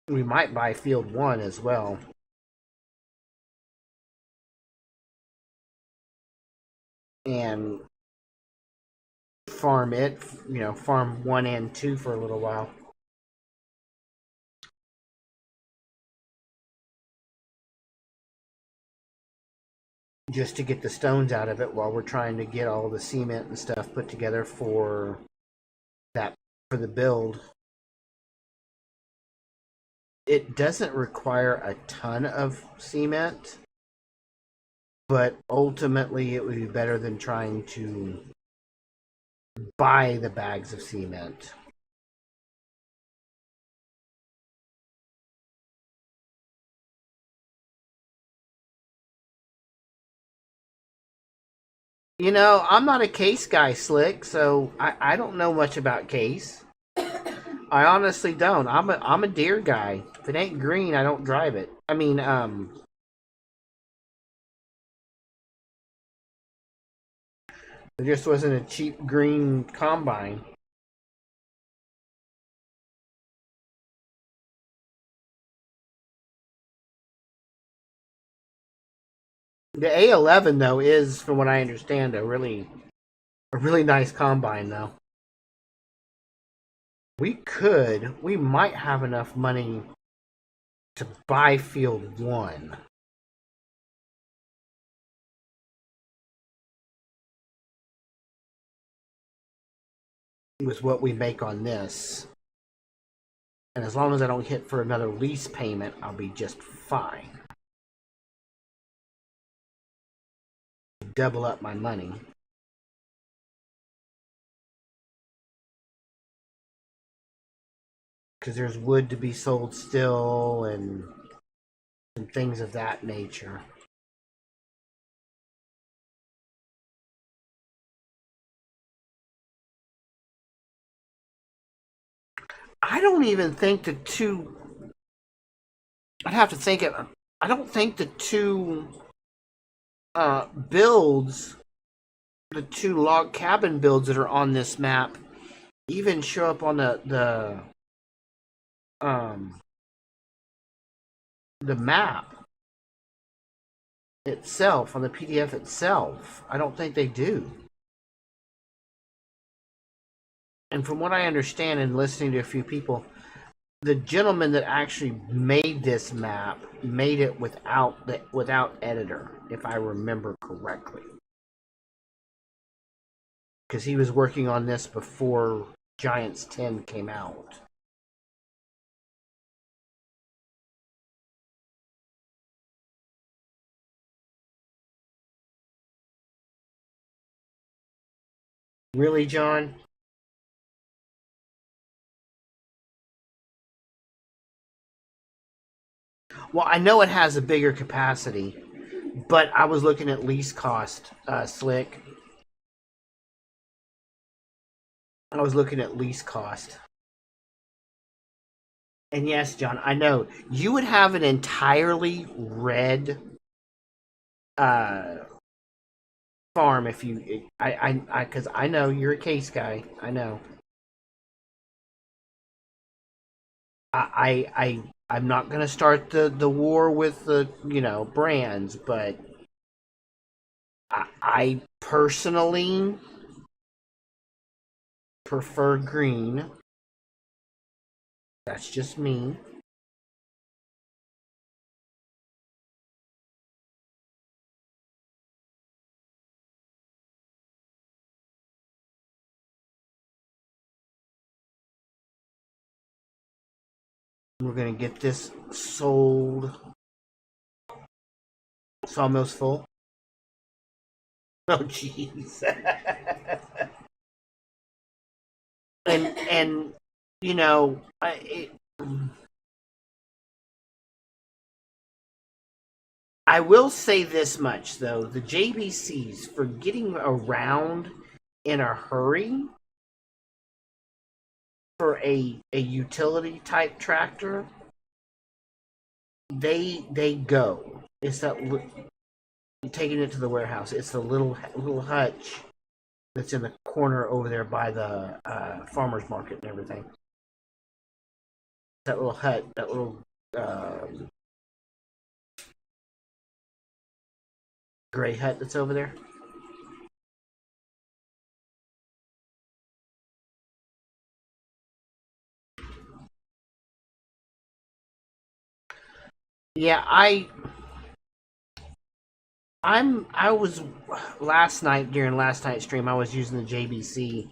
we might buy Field 1 as well. And farm it, farm 1 and 2 for a little while. Just to get the stones out of it while we're trying to get all the cement and stuff put together that for the build. It doesn't require a ton of cement, but ultimately it would be better than trying to buy the bags of cement. I'm not a case guy, Slick, so I don't know much about case. I honestly don't. I'm a Deere guy. If it ain't green, I don't drive it. I mean, there just wasn't a cheap green combine. The A11 though is, from what I understand, a really nice combine though. We might have enough money to buy Field 1. With what we make on this. And as long as I don't hit for another lease payment, I'll be just fine. Double up my money. Because there's wood to be sold still and things of that nature. I don't even think the two. I'd have to think it. I don't think the two builds, the two log cabin builds that are on this map, even show up on um the map itself, on the PDF itself. I don't think they do. And from what I understand and listening to a few people, the gentleman that actually made this map made it without editor, if I remember correctly. Because he was working on this before Giants 10 came out. Really, John? Well, I know it has a bigger capacity, but I was looking at lease cost, Slick. I was looking at lease cost. And yes, John, I know you would have an entirely red farm if you. Because I know you're a case guy. I know. I'm not gonna start the war with the brands, but I personally prefer green. That's just me. We're gonna get this sold. Sawmill's full. Oh jeez. and I will say this much though: the JBCs for getting around in a hurry for a utility type tractor, they go. It's that taking it to the warehouse. It's the little hutch that's in the corner over there by the farmers market and everything. That little hut, that little gray hut that's over there. Yeah, I was last night during last night's stream. I was using the JBC,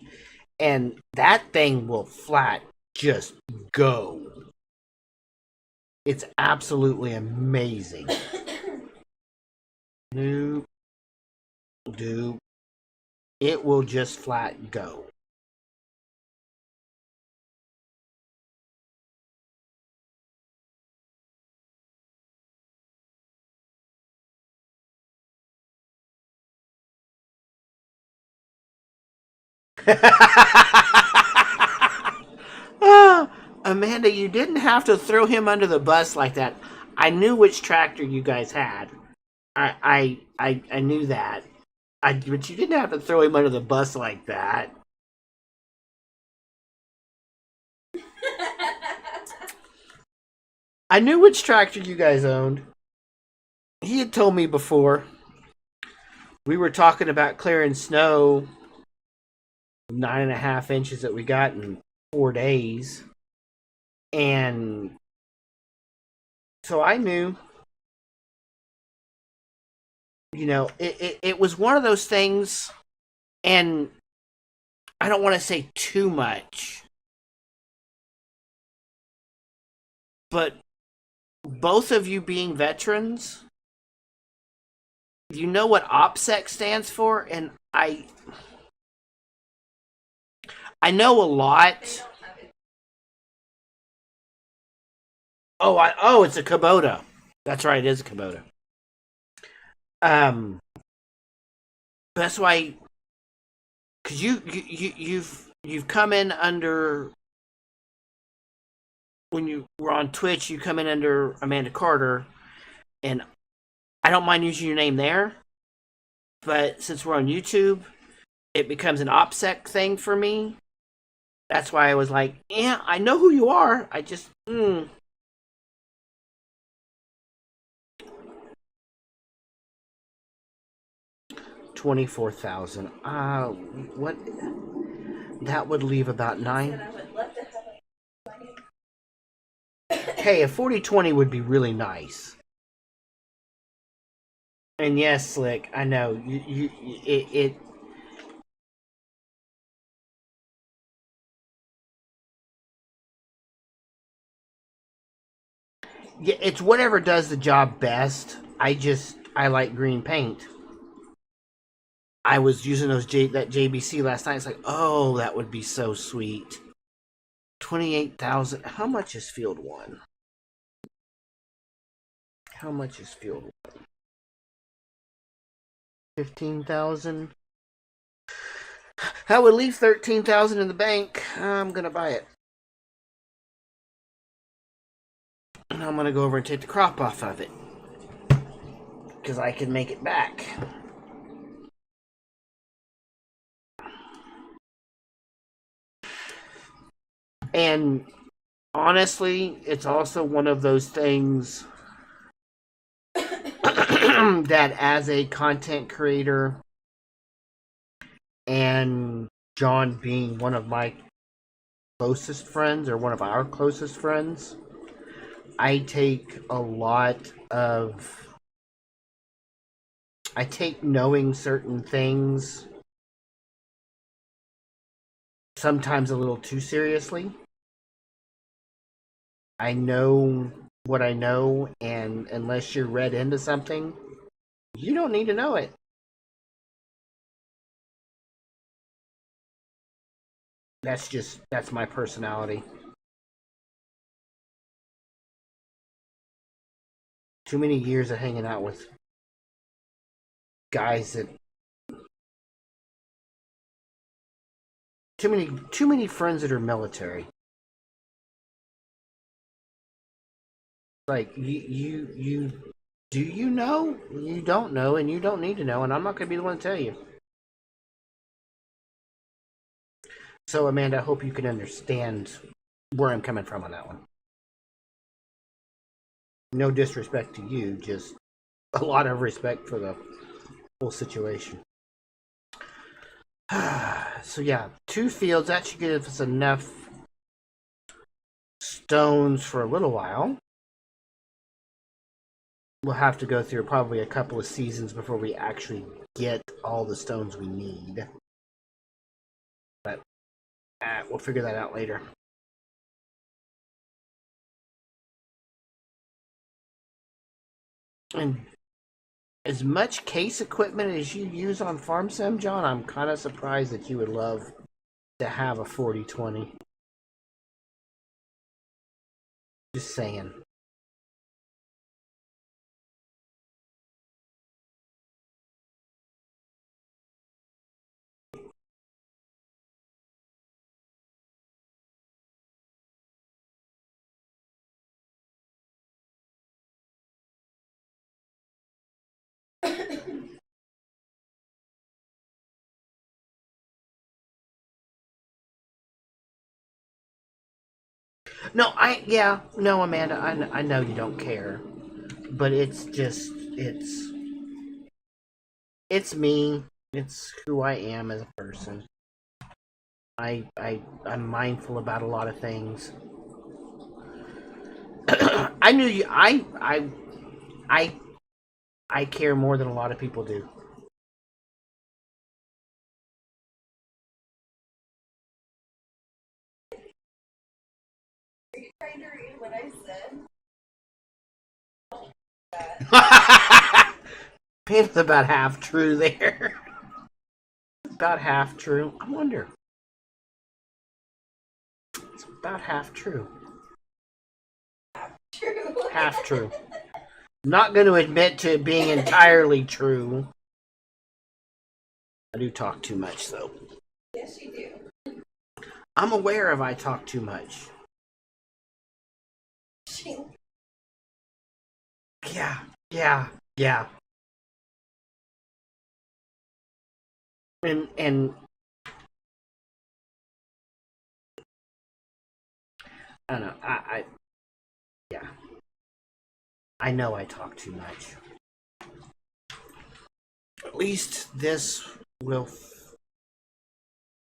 and that thing will flat just go. It's absolutely amazing. Nope, dude, it will just flat go. Amanda, you didn't have to throw him under the bus like that. I knew which tractor you guys had. I knew that. But you didn't have to throw him under the bus like that. I knew which tractor you guys owned. He had told me before. We were talking about clearing snow, 9.5 inches that we got in 4 days. And so I knew, it was one of those things, and I don't want to say too much, but both of you being veterans, you know what OPSEC stands for, and I know a lot. Oh, it's a Kubota. That's right, it is a Kubota. That's why, because you've come in under, when you were on Twitch, you come in under Amanda Carter, and I don't mind using your name there, but since we're on YouTube, it becomes an OPSEC thing for me. That's why I was like, yeah, I know who you are. I just, 24,000. What? that would leave about Said 9. I would love to have Hey, a 40-20 would be really nice. And yes, Slick, I know it. Yeah, it's whatever does the job best. I like green paint. I was using that JBC last night. It's like, oh, that would be so sweet. 28,000. How much is Field 1? How much is Field 1? 15,000. That would leave 13,000 in the bank. I'm gonna buy it. And I'm gonna go over and take the crop off of it, because I can make it back. And honestly, it's also one of those things that as a content creator, and John being one of my closest friends, or one of our closest friends, I take knowing certain things sometimes a little too seriously. I know what I know, and unless you're read into something, you don't need to know it. That's my personality. Too many years of hanging out with guys that too many friends that are military. Like you do you know? You don't know, and you don't need to know, and I'm not going to be the one to tell you. So, Amanda, I hope you can understand where I'm coming from on that one. No disrespect to you, just a lot of respect for the whole situation. So yeah, 2 fields, that should give us enough stones for a little while. We'll have to go through probably a couple of seasons before we actually get all the stones we need. But we'll figure that out later. And as much case equipment as you use on Farm Sim, John, I'm kind of surprised that you would love to have a 40-20. Just saying. No, Amanda, I know you don't care, but it's just it's me. It's who I am as a person. I'm mindful about a lot of things. I knew you. I care more than a lot of people do. Are you trying to read what I said? It's about half true there. About half true. I wonder. It's about half true. True. Half true. Not going to admit to it being entirely true. I do talk too much, though. Yes, you do. I'm aware of I talk too much. Yeah. And I don't know. Yeah. I know I talk too much. At least this will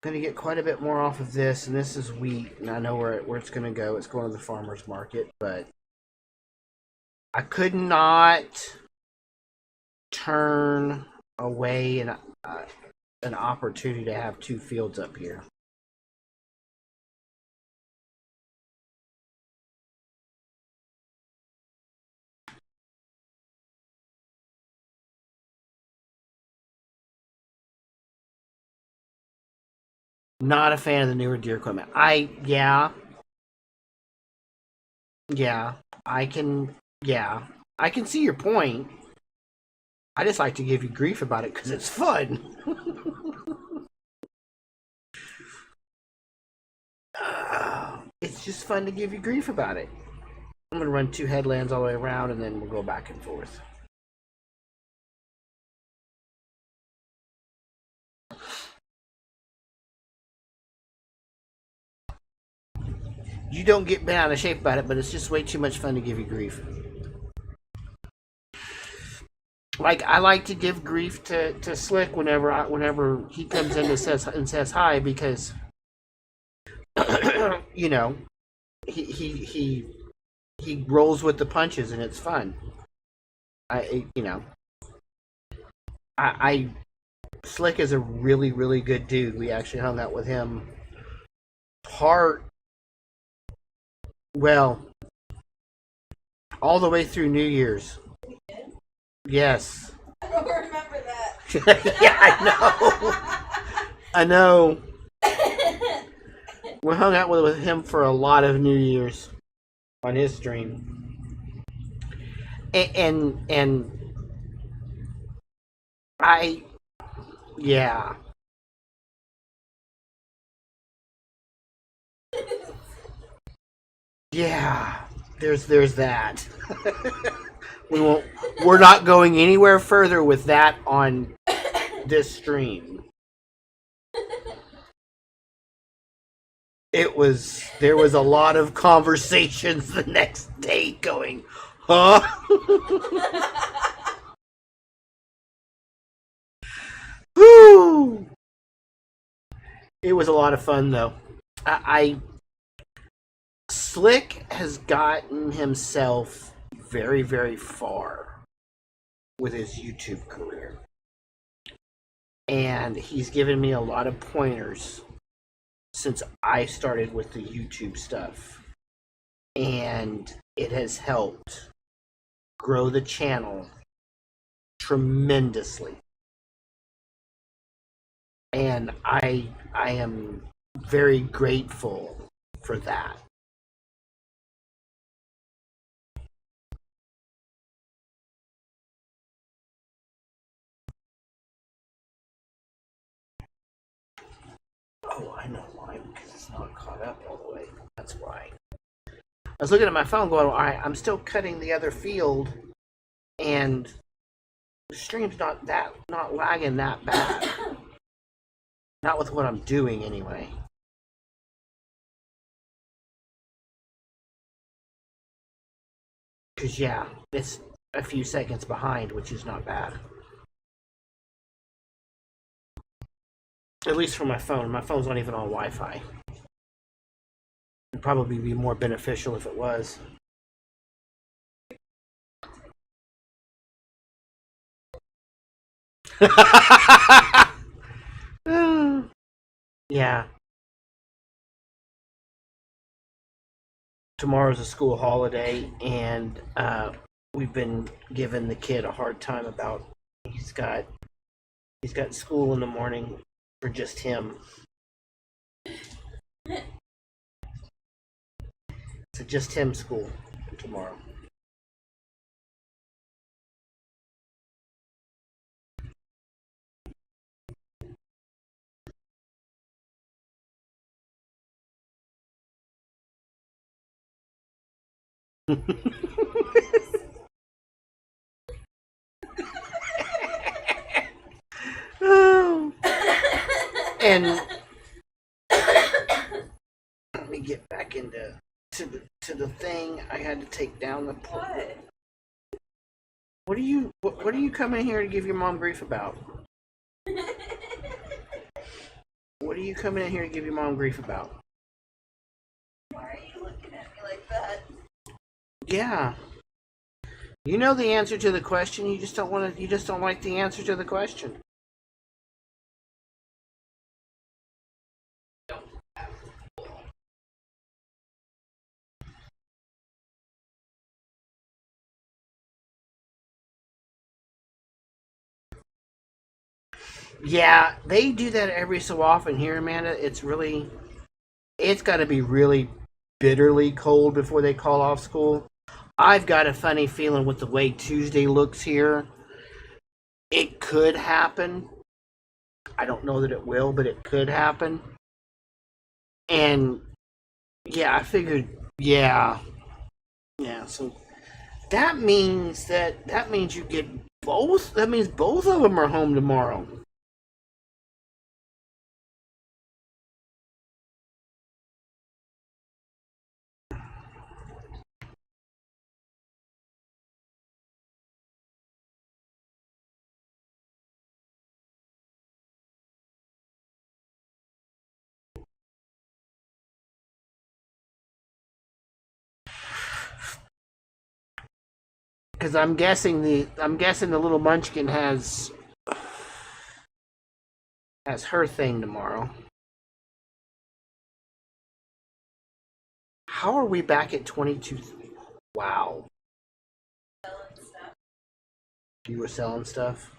Gonna get quite a bit more off of this, and this is wheat, and I know where it's gonna go. It's going to the farmer's market, but I could not turn away an opportunity to have 2 fields up here. Not a fan of the newer deer equipment. Yeah, I can see your point. I just like to give you grief about it because it's fun. It's just fun to give you grief about it. I'm going to run 2 headlands all the way around, and then we'll go back and forth. You don't get bent out of shape about it, but it's just way too much fun to give you grief. Like, I like to give grief to Slick whenever he comes in and says hi, because you know, he rolls with the punches and it's fun. Slick is a really, really good dude. We actually hung out with him all the way through New Year's. Yes. I don't remember that. Yeah, I know. We hung out with him for a lot of New Year's on his stream, and yeah. Yeah, there's that. We're not going anywhere further with that on this stream. There was a lot of conversations the next day going, huh? Woo! It was a lot of fun though. Slick has gotten himself very, very far with his YouTube career. And he's given me a lot of pointers since I started with the YouTube stuff. And it has helped grow the channel tremendously. And I am very grateful for that. Oh, I know why, because it's not caught up all the way. That's why. I was looking at my phone going, alright, I'm still cutting the other field, and the stream's not lagging that bad. Not with what I'm doing, anyway. Because, yeah, it's a few seconds behind, which is not bad. At least for my phone. My phone's not even on Wi-Fi. It'd probably be more beneficial if it was. Yeah. Tomorrow's a school holiday, and we've been giving the kid a hard time about he's got school in the morning for just him. It's a just him school tomorrow. And let me get back into the thing. I had to take down the What? What are you coming here to give your mom grief about? What are you coming in here to give your mom grief about? Why are you looking at me like that? Yeah. You know the answer to the question. You just don't want to. You just don't like the answer to the question. Yeah, they do that every so often here, Amanda. It's got to be really bitterly cold before they call off school. I've got a funny feeling with the way Tuesday looks here. It could happen. I don't know that it will, but it could happen. And yeah, I figured, yeah, yeah. So that means you get both. That means both of them are home tomorrow. Because I'm guessing the little munchkin has her thing tomorrow. How are we back at 22? Wow, Selling stuff. you were selling stuff.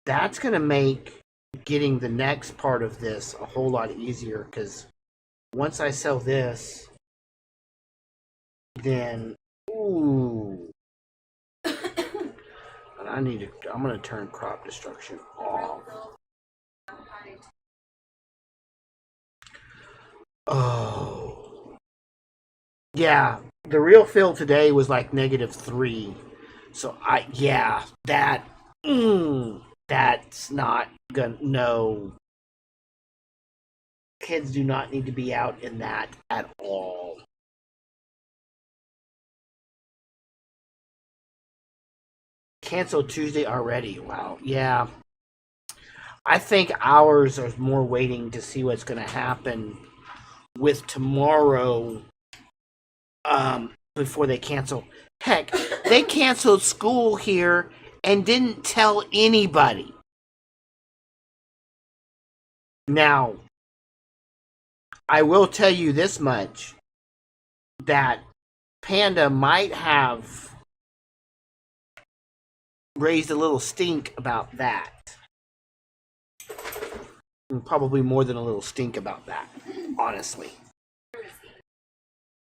That's gonna make getting the next part of this a whole lot easier. Because once I sell this, then ooh, and I need to. I'm gonna turn crop destruction off. Oh, yeah. The real fill today was like -3. So yeah, that's not gonna, no. Kids do not need to be out in that at all. Cancel Tuesday already. Wow. Yeah. I think ours are more waiting to see what's going to happen with tomorrow before they cancel. Heck, they canceled school here and didn't tell anybody. Now, I will tell you this much, that Panda might have raised a little stink about that. And probably more than a little stink about that, honestly.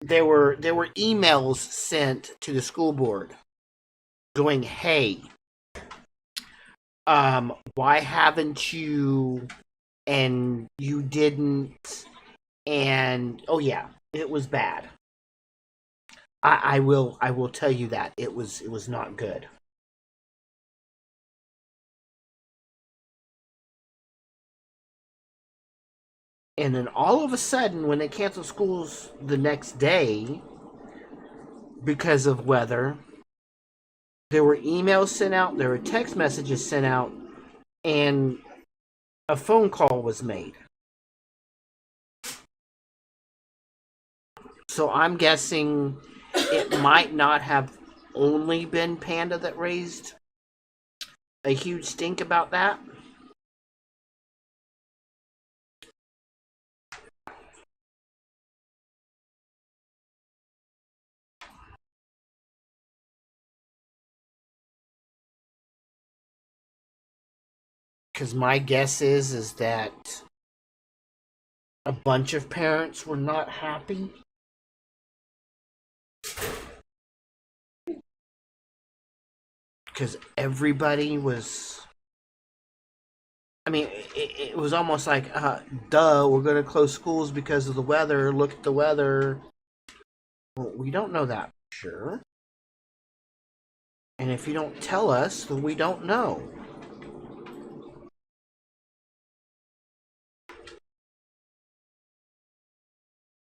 There were emails sent to the school board going, "Hey, why haven't you?" And you didn't, and oh yeah, it was bad. I will tell you that it was not good. And then all of a sudden, when they canceled schools the next day because of weather, there were emails sent out, there were text messages sent out, and a phone call was made. So I'm guessing it might not have only been Panda that raised a huge stink about that. Because my guess is that a bunch of parents were not happy. Because everybody was. I mean, it was almost like, duh, we're going to close schools because of the weather. Look at the weather. Well, we don't know that for sure. And if you don't tell us, then we don't know.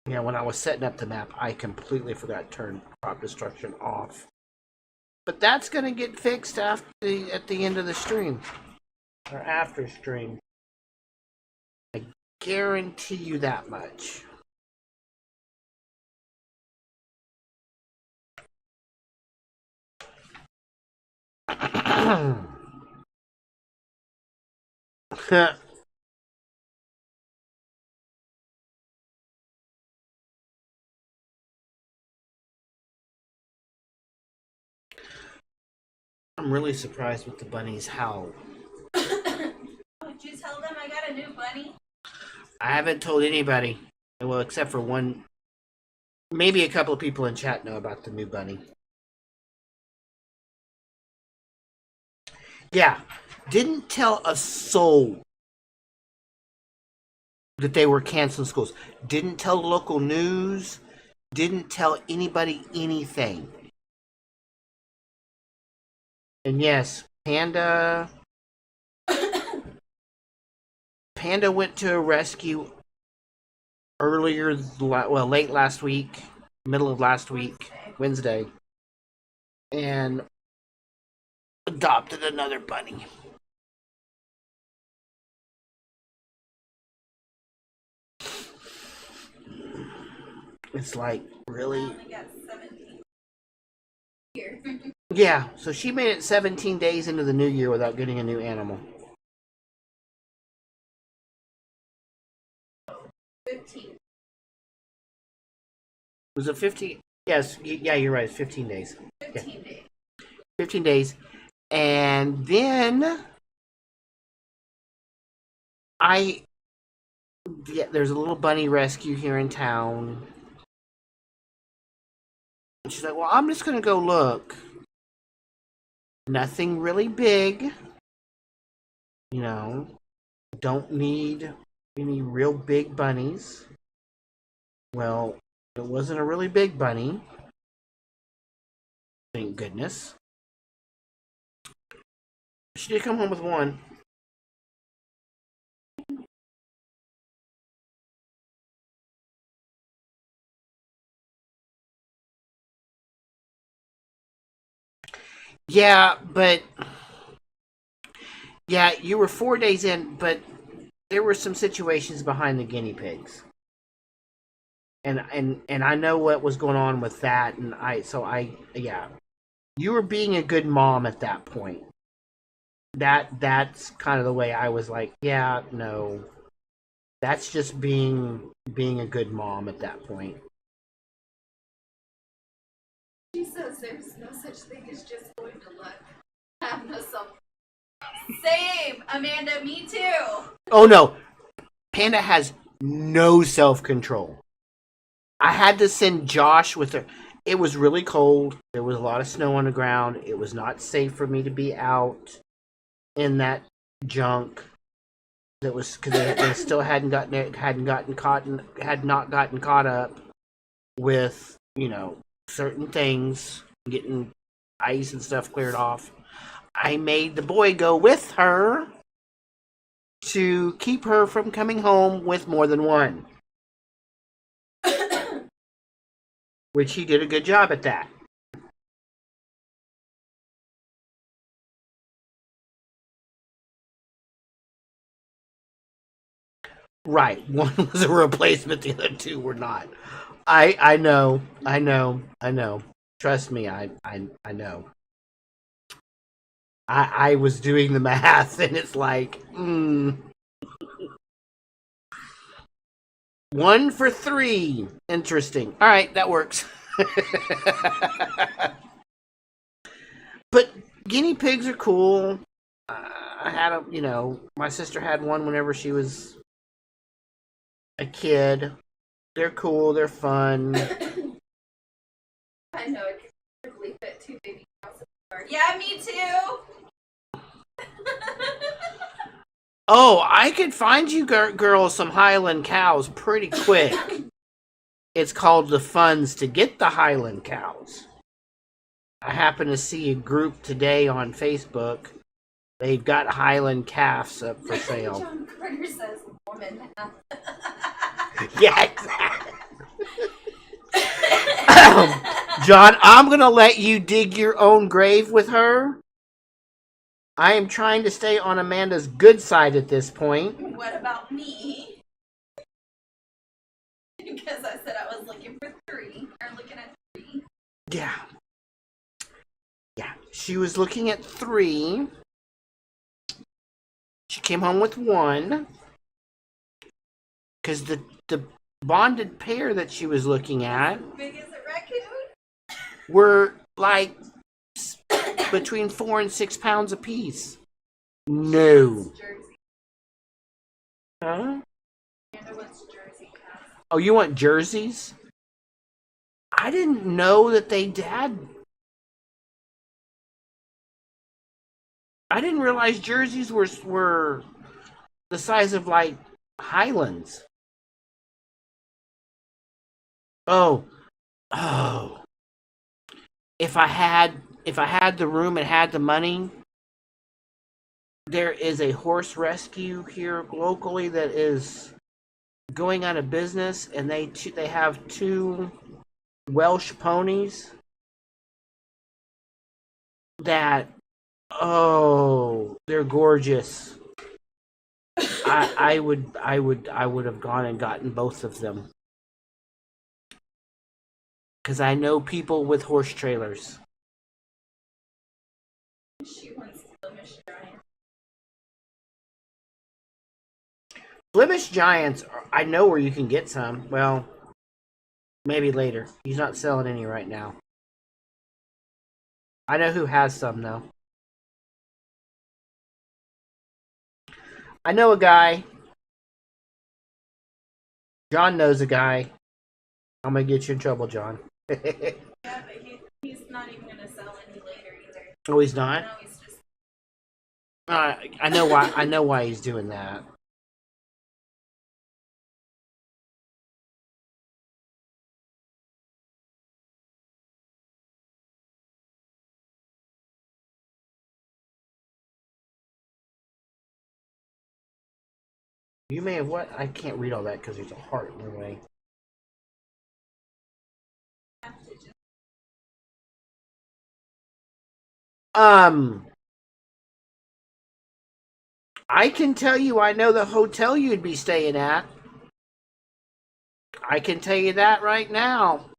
Yeah, when I was setting up the map, I completely forgot to turn crop destruction off. But that's going to get fixed at the end of the stream. Or after stream. guarantee you that much. I'm really surprised with the bunnies howl. Did you tell them I got a new bunny? I haven't told anybody. Well, except for one. Maybe a couple of people in chat know about the new bunny. Yeah. Didn't tell a soul that they were canceling schools. Didn't tell the local news. Didn't tell anybody anything. And yes, Panda went to a rescue earlier, well, late last week, middle of last week, Wednesday, and adopted another bunny. It's like, really? I only got 17 here. Yeah, so she made it 17 days into the new year without getting a new animal. 15. Was it 15? Yes, yeah, you're right. It's 15 days. 15 days. 15 days. And then there's a little bunny rescue here in town. And she's like, well, I'm just going to go look. Nothing really big. You know, don't need any real big bunnies. Well, it wasn't a really big bunny. Thank goodness. She did come home with one. Yeah, but yeah, you were 4 days in, but there were some situations behind the guinea pigs. And I know what was going on with that, and yeah. You were being a good mom at that point. That's kind of the way I was like, yeah, no. That's just being a good mom at that point. She says there's no such thing as just going to look. Have no self. Same, Amanda. Me too. Oh no, Panda has no self-control. I had to send Josh with her. It was really cold. There was a lot of snow on the ground. It was not safe for me to be out in that junk. That was because they still had not gotten caught up with, you know, certain things, getting ice and stuff cleared off. I made the boy go with her to keep her from coming home with more than one. Which he did a good job at that. Right. One was a replacement, the other two were not. I know. Trust me, I know. I was doing the math, and it's like, 1 for 3. Interesting. All right, that works. But guinea pigs are cool. I had my sister had one whenever she was a kid. They're cool. They're fun. I know it could really fit 2 baby cows. Yeah, me too. Oh, I could find you girls some Highland cows pretty quick. It's called the funds to get the Highland cows. I happen to see a group today on Facebook. They've got Highland calves up for sale. John Carter says woman. Yeah, exactly. John, I'm going to let you dig your own grave with her. I am trying to stay on Amanda's good side at this point. What about me? Because I said I was looking for 3, or looking at 3. Yeah. Yeah. She was looking at 3. She came home with 1. Because the bonded pair that she was looking at Big as a raccoon? were like between 4 and 6 pounds apiece. No. Jersey. Huh? Amanda wants Jersey cows. Oh, you want jerseys? I didn't know that they had. I didn't realize jerseys were the size of like Highlands. Oh, oh. If I had the room and had the money, there is a horse rescue here locally that is going out of business, and they have 2 Welsh ponies that, oh, they're gorgeous. I would have gone and gotten both of them because I know people with horse trailers. She wants Flemish Giant. Flemish Giants, I know where you can get some. Well, maybe later. He's not selling any right now. I know who has some though. I know a guy. John knows a guy. I'm gonna get you in trouble, John. Yeah, but he's not even gonna sell any later either. Oh, he's not. No, he's just. I know why. I know why he's doing that. You may have what? I can't read all that because there's a heart in the way. I can tell you, I know the hotel you'd be staying at. I can tell you that right now.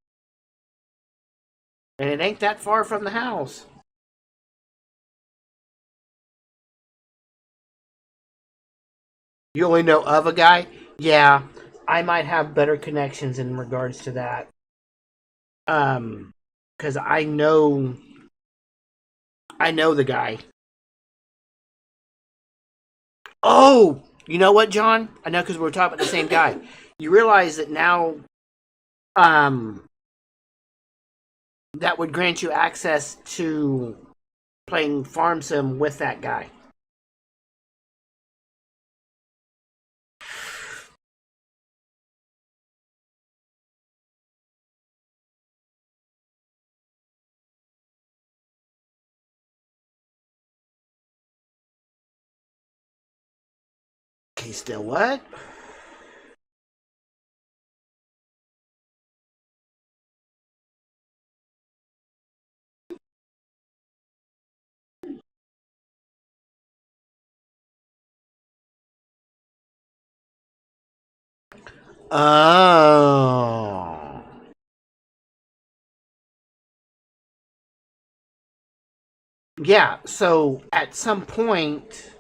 And it ain't that far from the house. You only know of a guy? Yeah, I might have better connections in regards to that. Because I know the guy. Oh, you know what, John? I know because we're talking about the same guy. You realize that now, that would grant you access to playing Farm Sim with that guy. Okay, still what? Oh. Yeah, so at some point.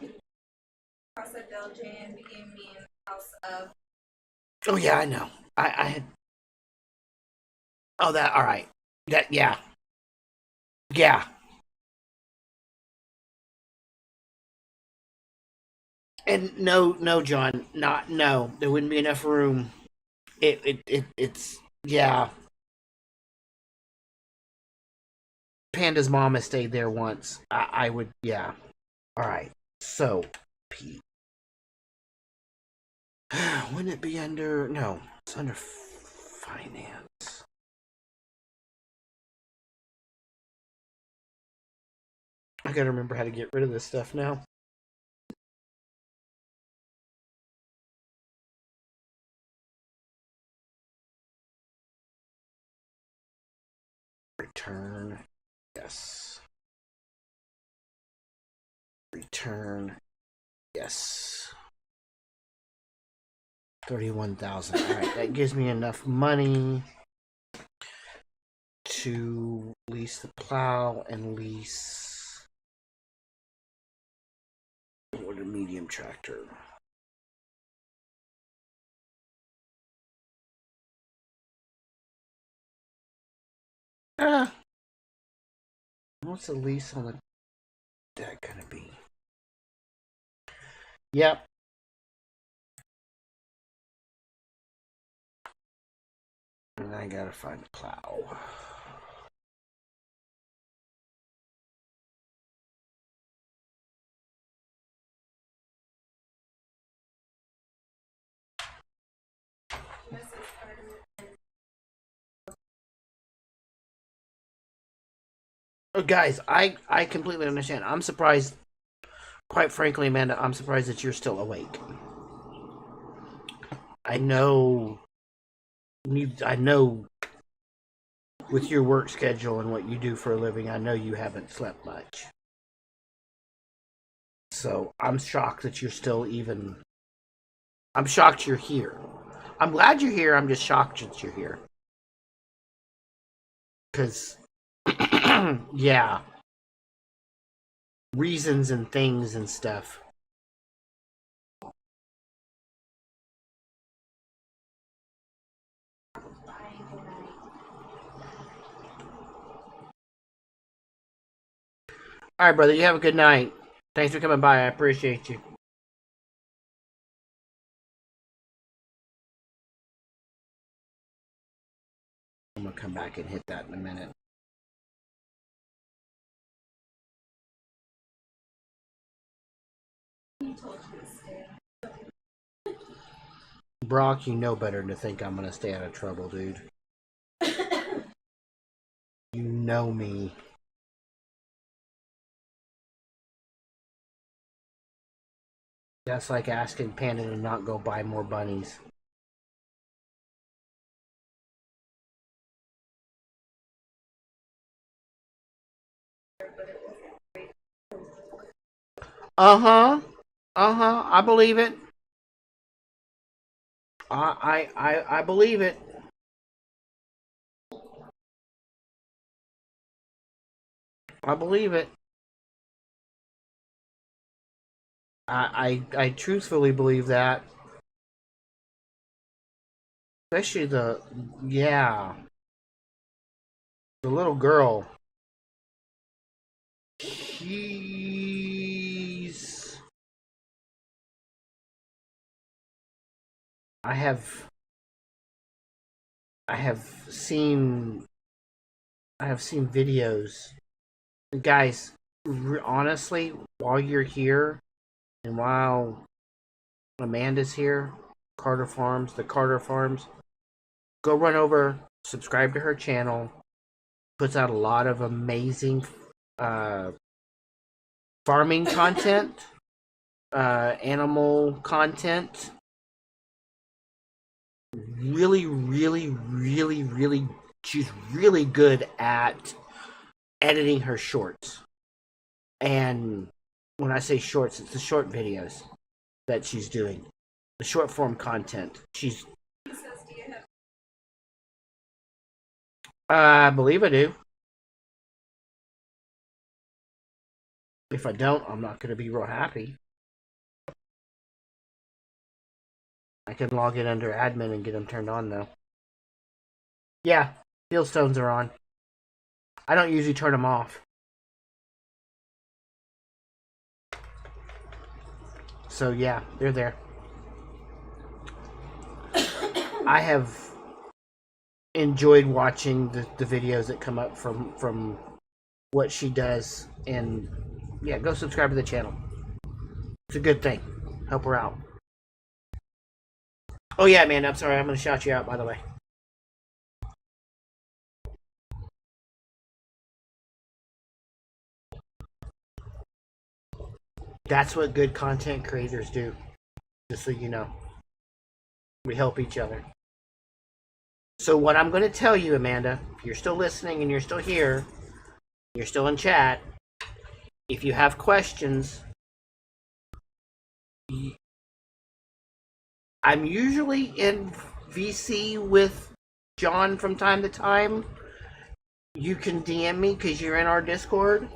House of Belgium became me in the house of. Oh, yeah, I know. I had. Oh, that. All right. That, yeah. Yeah. And no, John. No. There wouldn't be enough room. It's. Yeah. Panda's mom has stayed there once. I would. Yeah. All right. So, Pete. Wouldn't it be under? No, it's under finance. I gotta remember how to get rid of this stuff now. Return. Yes. Return. Yes. 31,000. All right, that gives me enough money to lease the plow and lease what a medium tractor. What's the lease on the deck gonna be? Yep. And I gotta find a plow. Oh, guys, I completely understand. I'm surprised, quite frankly, Amanda, I'm surprised that you're still awake. I know with your work schedule and what you do for a living, I know you haven't slept much. So I'm shocked that you're still even. I'm shocked you're here. I'm glad you're here. I'm just shocked that you're here. Because, yeah. Reasons and things and stuff. All right, brother. You have a good night. Thanks for coming by. I appreciate you. I'm going to come back and hit that in a minute. Brock, you know better than to think I'm going to stay out of trouble, dude. You know me. That's like asking Panda to not go buy more bunnies. I believe it. I believe it. I believe it. I truthfully believe that. Especially the little girl. She's. I have seen videos. Guys, honestly, while you're here and while Amanda's here, the Carter Farms, go run over, subscribe to her channel. Puts out a lot of amazing farming content, animal content. Really, she's really good at editing her shorts. And when I say shorts, it's the short videos that she's doing. The short form content. I believe I do. If I don't, I'm not going to be real happy. I can log in under admin and get them turned on, though. Yeah, Fieldstones are on. I don't usually turn them off. So, yeah, they're there. I have enjoyed watching the videos that come up from what she does. And, yeah, go subscribe to the channel. It's a good thing. Help her out. Oh, yeah, man, I'm sorry. I'm going to shout you out, by the way. That's what good content creators do. Just so you know. We help each other. So what I'm going to tell you, Amanda, if you're still listening and you're still here, you're still in chat, if you have questions, I'm usually in VC with John from time to time. You can DM me because you're in our Discord.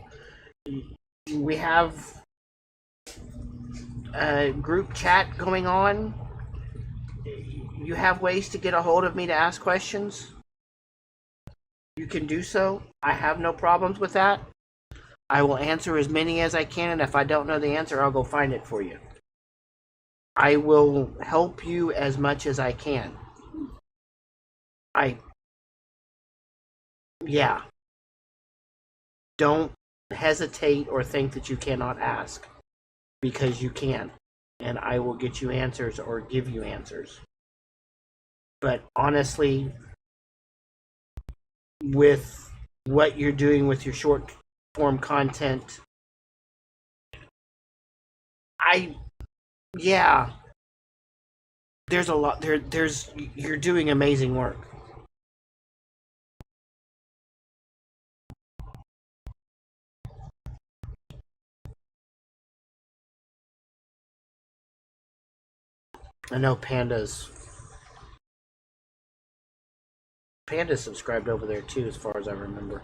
We have a group chat going on. You have ways to get a hold of me to ask questions. You can do so. I have no problems with that. I will answer as many as I can, and if I don't know the answer, I'll go find it for you. I will help you as much as I can. Yeah. Don't hesitate or think that you cannot ask, because you can, and I will get you answers or give you answers. But honestly, with what you're doing with your short form content, there's a lot there's you're doing amazing work. I know Panda's subscribed over there too, as far as I remember.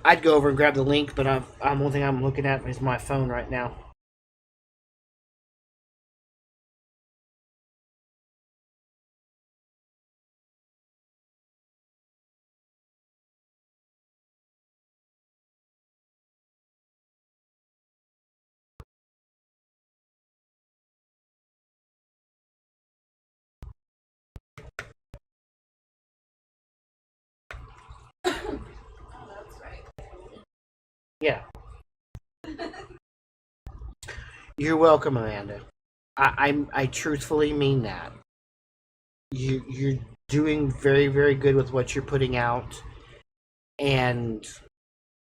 I'd go over and grab the link, but one thing I'm looking at is my phone right now. Oh, that's right. Yeah. You're welcome, Amanda. I truthfully mean that. You're doing very, very good with what you're putting out, and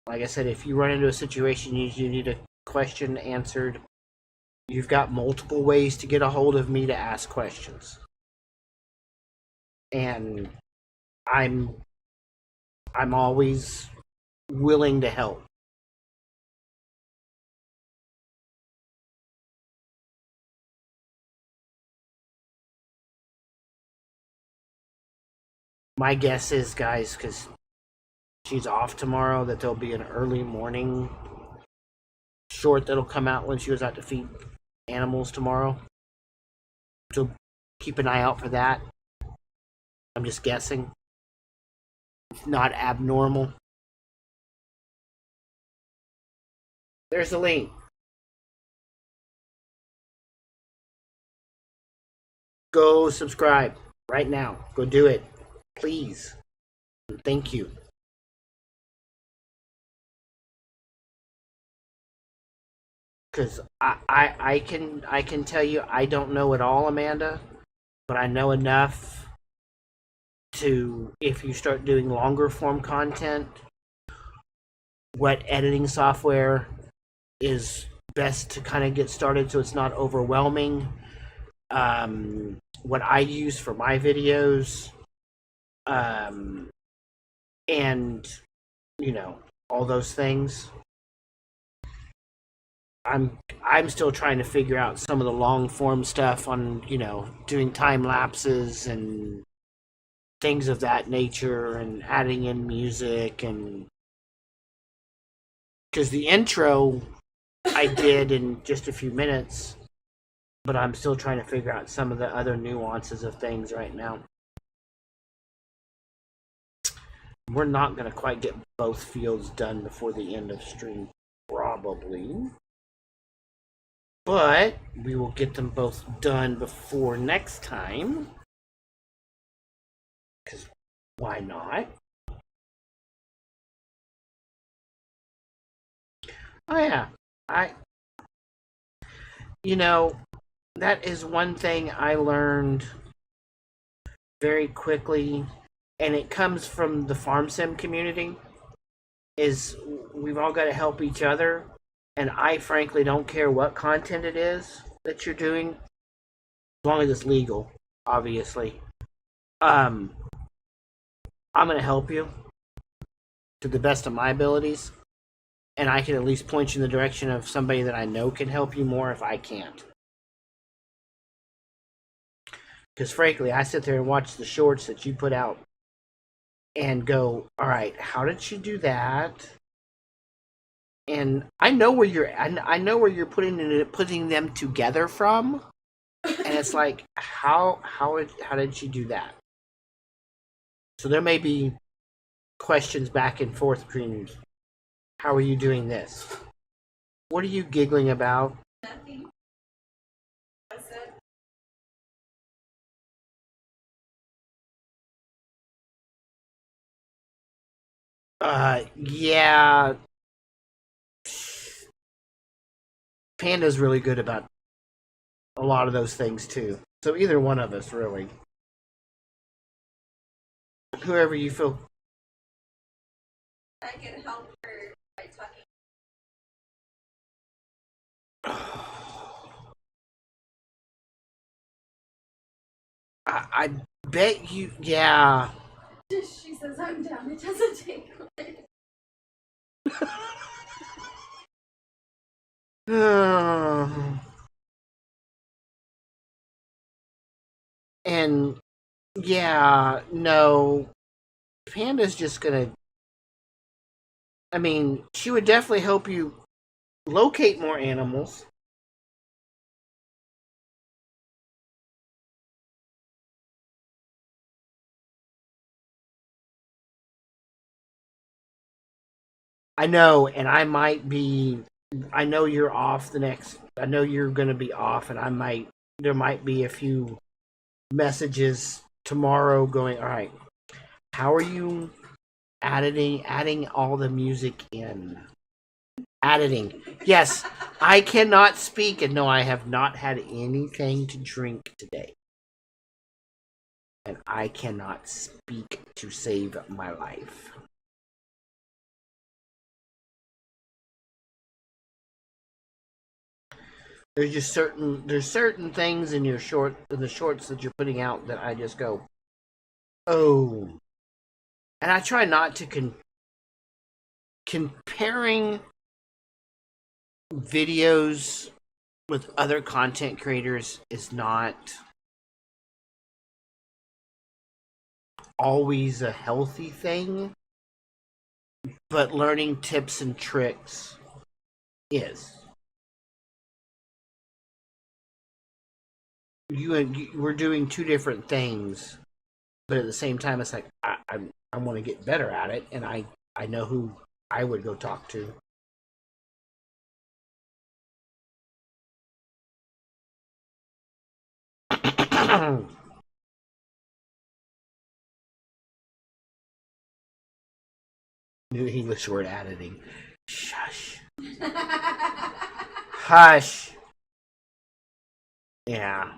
like I said, if you run into a situation you need a question answered, you've got multiple ways to get a hold of me to ask questions, and I'm always willing to help. My guess is, guys, because she's off tomorrow, that there'll be an early morning short that'll come out when she goes out to feed animals tomorrow. So keep an eye out for that. I'm just guessing. It's not abnormal. There's the link. Go subscribe right now. Go do it. Please. Thank you. Because I can tell you, I don't know it all, Amanda, but I know enough to, if you start doing longer form content, what editing software is best to kind of get started so it's not overwhelming. What I use for my videos, and all those things. I'm still trying to figure out some of the long form stuff on, doing time lapses and things of that nature, and adding in music, and because the intro I did in just a few minutes, but I'm still trying to figure out some of the other nuances of things right now. We're not going to quite get both fields done before the end of stream, probably. But we will get them both done before next time. Because why not? Oh yeah, that is one thing I learned very quickly, and it comes from the farm sim community, is we've all got to help each other. And I frankly don't care what content it is that you're doing, as long as it's legal, obviously. I'm going to help you to the best of my abilities, and I can at least point you in the direction of somebody that I know can help you more if I can't. Because frankly, I sit there and watch the shorts that you put out and go, all right, how did she do that? And I know where I know where you're putting them together from, and it's like, how did she do that? So there may be questions back and forth between, how are you doing this? What are you giggling about? Nothing. I said, Yeah. Panda's really good about a lot of those things too. So either one of us, really. Whoever you feel. I can help her by talking. I bet you. Yeah. She says I'm down. It doesn't take And yeah, no. Panda's just gonna. I mean, she would definitely help you locate more animals. I know, and I might be. I know you're off the next. I know you're going to be off, and I might. There might be a few messages tomorrow going. All right, how are you adding all the music in? Editing. Yes, I cannot speak, and no, I have not had anything to drink today, and I cannot speak to save my life. There's certain things in the shorts that you're putting out that I just go, oh, and I try not to comparing videos with other content creators is not always a healthy thing, but learning tips and tricks is. We're doing two different things, but at the same time, it's like I want to get better at it, and I know who I would go talk to. New English word editing. Shush. Hush. Yeah.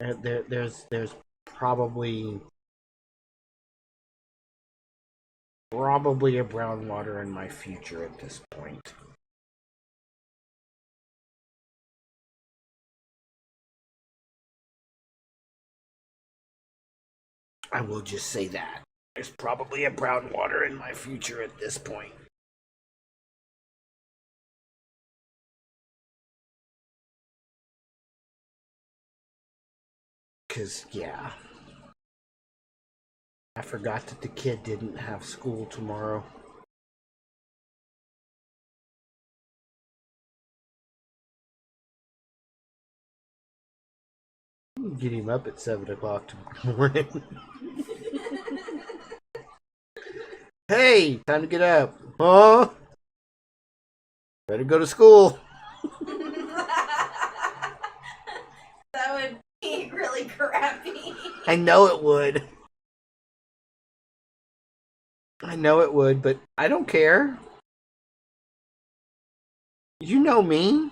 There's probably a brown water in my future at this point. I will just say that. There's probably a brown water in my future at this point. Cause yeah. I forgot that the kid didn't have school tomorrow. Get him up at 7 o'clock tomorrow morning. Hey, time to get up. Huh? Better go to school. That would be really crappy. I know it would. I know it would, but I don't care. You know me.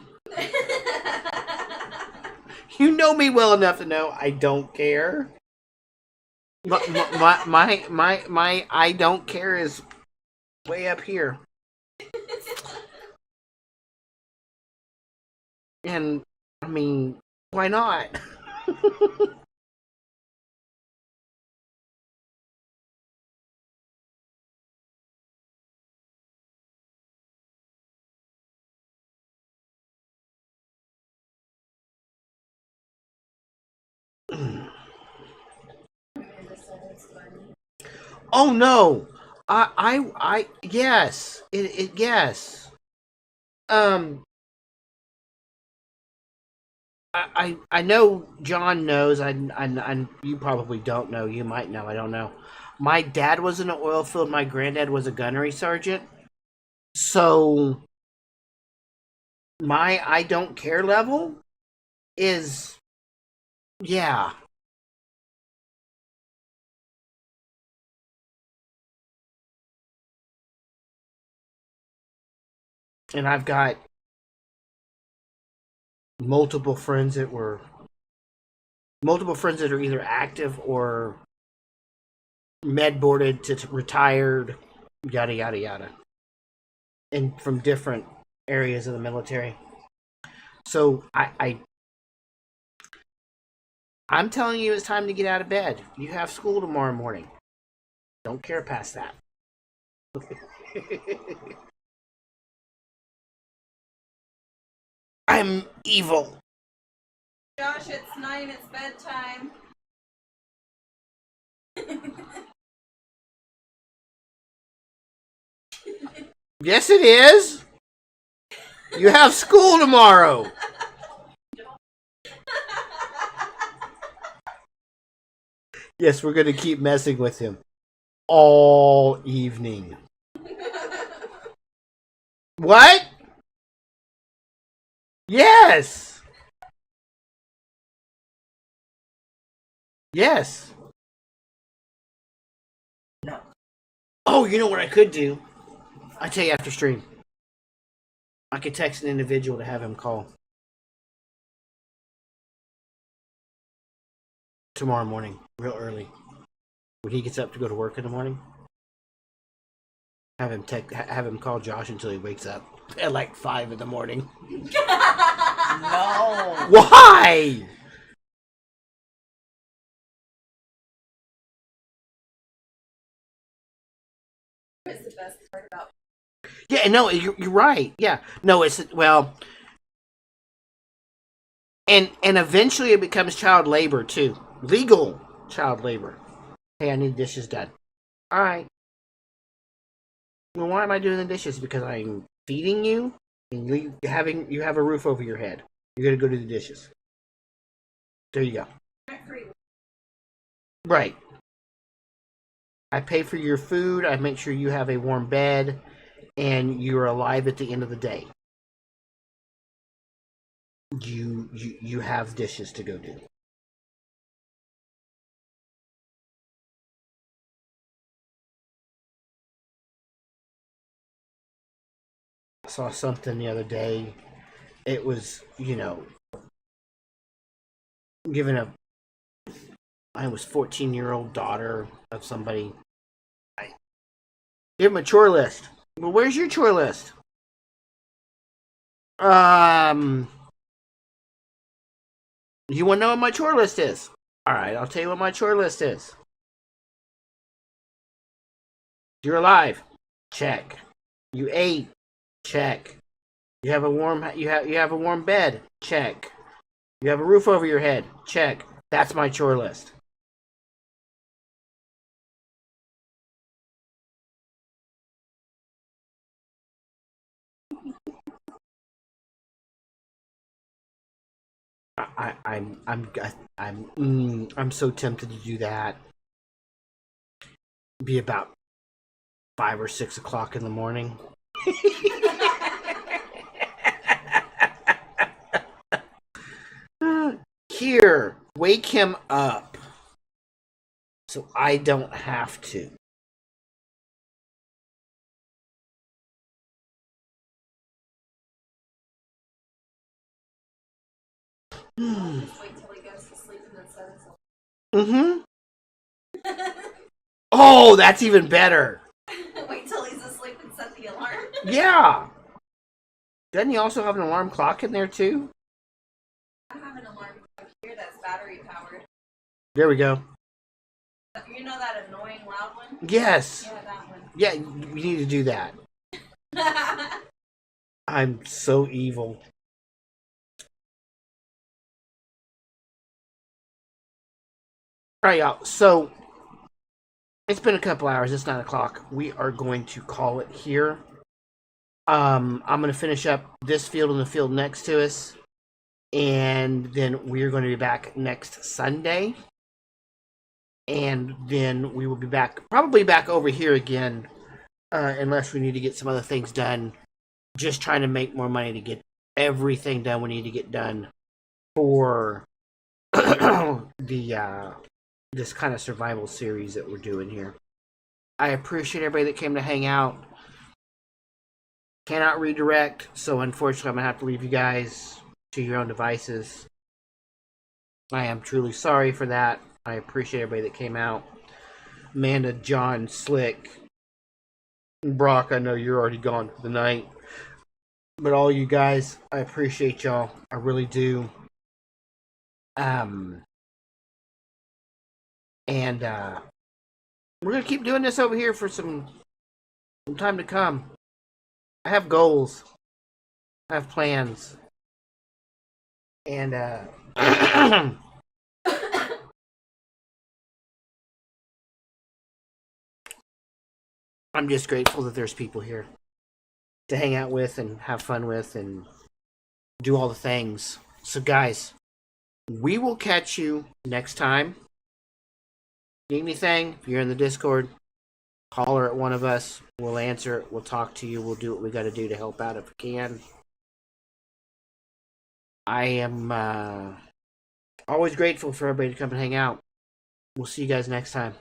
You know me well enough to know I don't care. My I don't care is way up here. And I mean, why not? Oh no. Yes. Yes. Um, I know John knows. You probably don't know. You might know. I don't know. My dad was in the oil field. My granddad was a gunnery sergeant. So my I don't care level is, yeah. And I've got multiple friends that were multiple friends that are either active or med boarded to retired, yada yada yada, and from different areas of the military. So I'm telling you, it's time to get out of bed. You have school tomorrow morning. Don't care past that. I'm evil. Josh, it's 9, it's bedtime. Yes, it is. You have school tomorrow. Yes, we're going to keep messing with him all evening. What? Yes. Yes. No. Oh, you know what I could do? I tell you after stream. I could text an individual to have him call tomorrow morning, real early, when he gets up to go to work in the morning. Have him call Josh until he wakes up at like 5 in the morning. No. Why? It's the best part about. Yeah, no, you're right. Yeah, no, it's well, and eventually it becomes child labor too, legal child labor. Hey, I need dishes done. All right. Well, why am I doing the dishes? Because I'm feeding you, and you have a roof over your head. You're gonna go do the dishes. There you go. Right. I pay for your food. I make sure you have a warm bed, and you're alive at the end of the day. You have dishes to go do. I saw something the other day. It was, giving a I was 14-year-old daughter of somebody. I give him a chore list. Well, where's your chore list? Um, you want to know what my chore list is? All right, I'll tell you what my chore list is. You're alive. Check. You ate. Check. You have a warm bed. Check. You have a roof over your head. Check. That's my chore list. I'm so tempted to do that. Be about 5 or 6 o'clock in the morning. Here, wake him up so I don't have to. Just wait till he goes to sleep and then set himself. Mm-hmm. Oh, that's even better. Wait till he's asleep and set the alarm. Yeah. Doesn't he also have an alarm clock in there too? I have an alarm clock here that's battery powered. There we go. You know that annoying loud one? Yes. Yeah, that one. Yeah, you need to do that. I'm so evil. All right, y'all. So it's been a couple hours. It's 9 o'clock. We are going to call it here. I'm going to finish up this field and the field next to us. And then we're going to be back next Sunday. And then we will be back, probably back over here again, unless we need to get some other things done. Just trying to make more money to get everything done we need to get done for the this kind of survival series that we're doing here. I appreciate everybody that came to hang out. Cannot redirect, so unfortunately I'm going to have to leave you guys to your own devices. I am truly sorry for that. I appreciate everybody that came out. Amanda, John, Slick, Brock, I know you're already gone for the night. But all you guys, I appreciate y'all. I really do. And we're going to keep doing this over here for some time to come. I have goals. I have plans. And I'm just grateful that there's people here to hang out with and have fun with and do all the things. So guys, we will catch you next time. Need anything? If you're in the Discord, holler at one of us. We'll answer it. We'll talk to you. We'll do what we got to do to help out if we can. I am always grateful for everybody to come and hang out. We'll see you guys next time.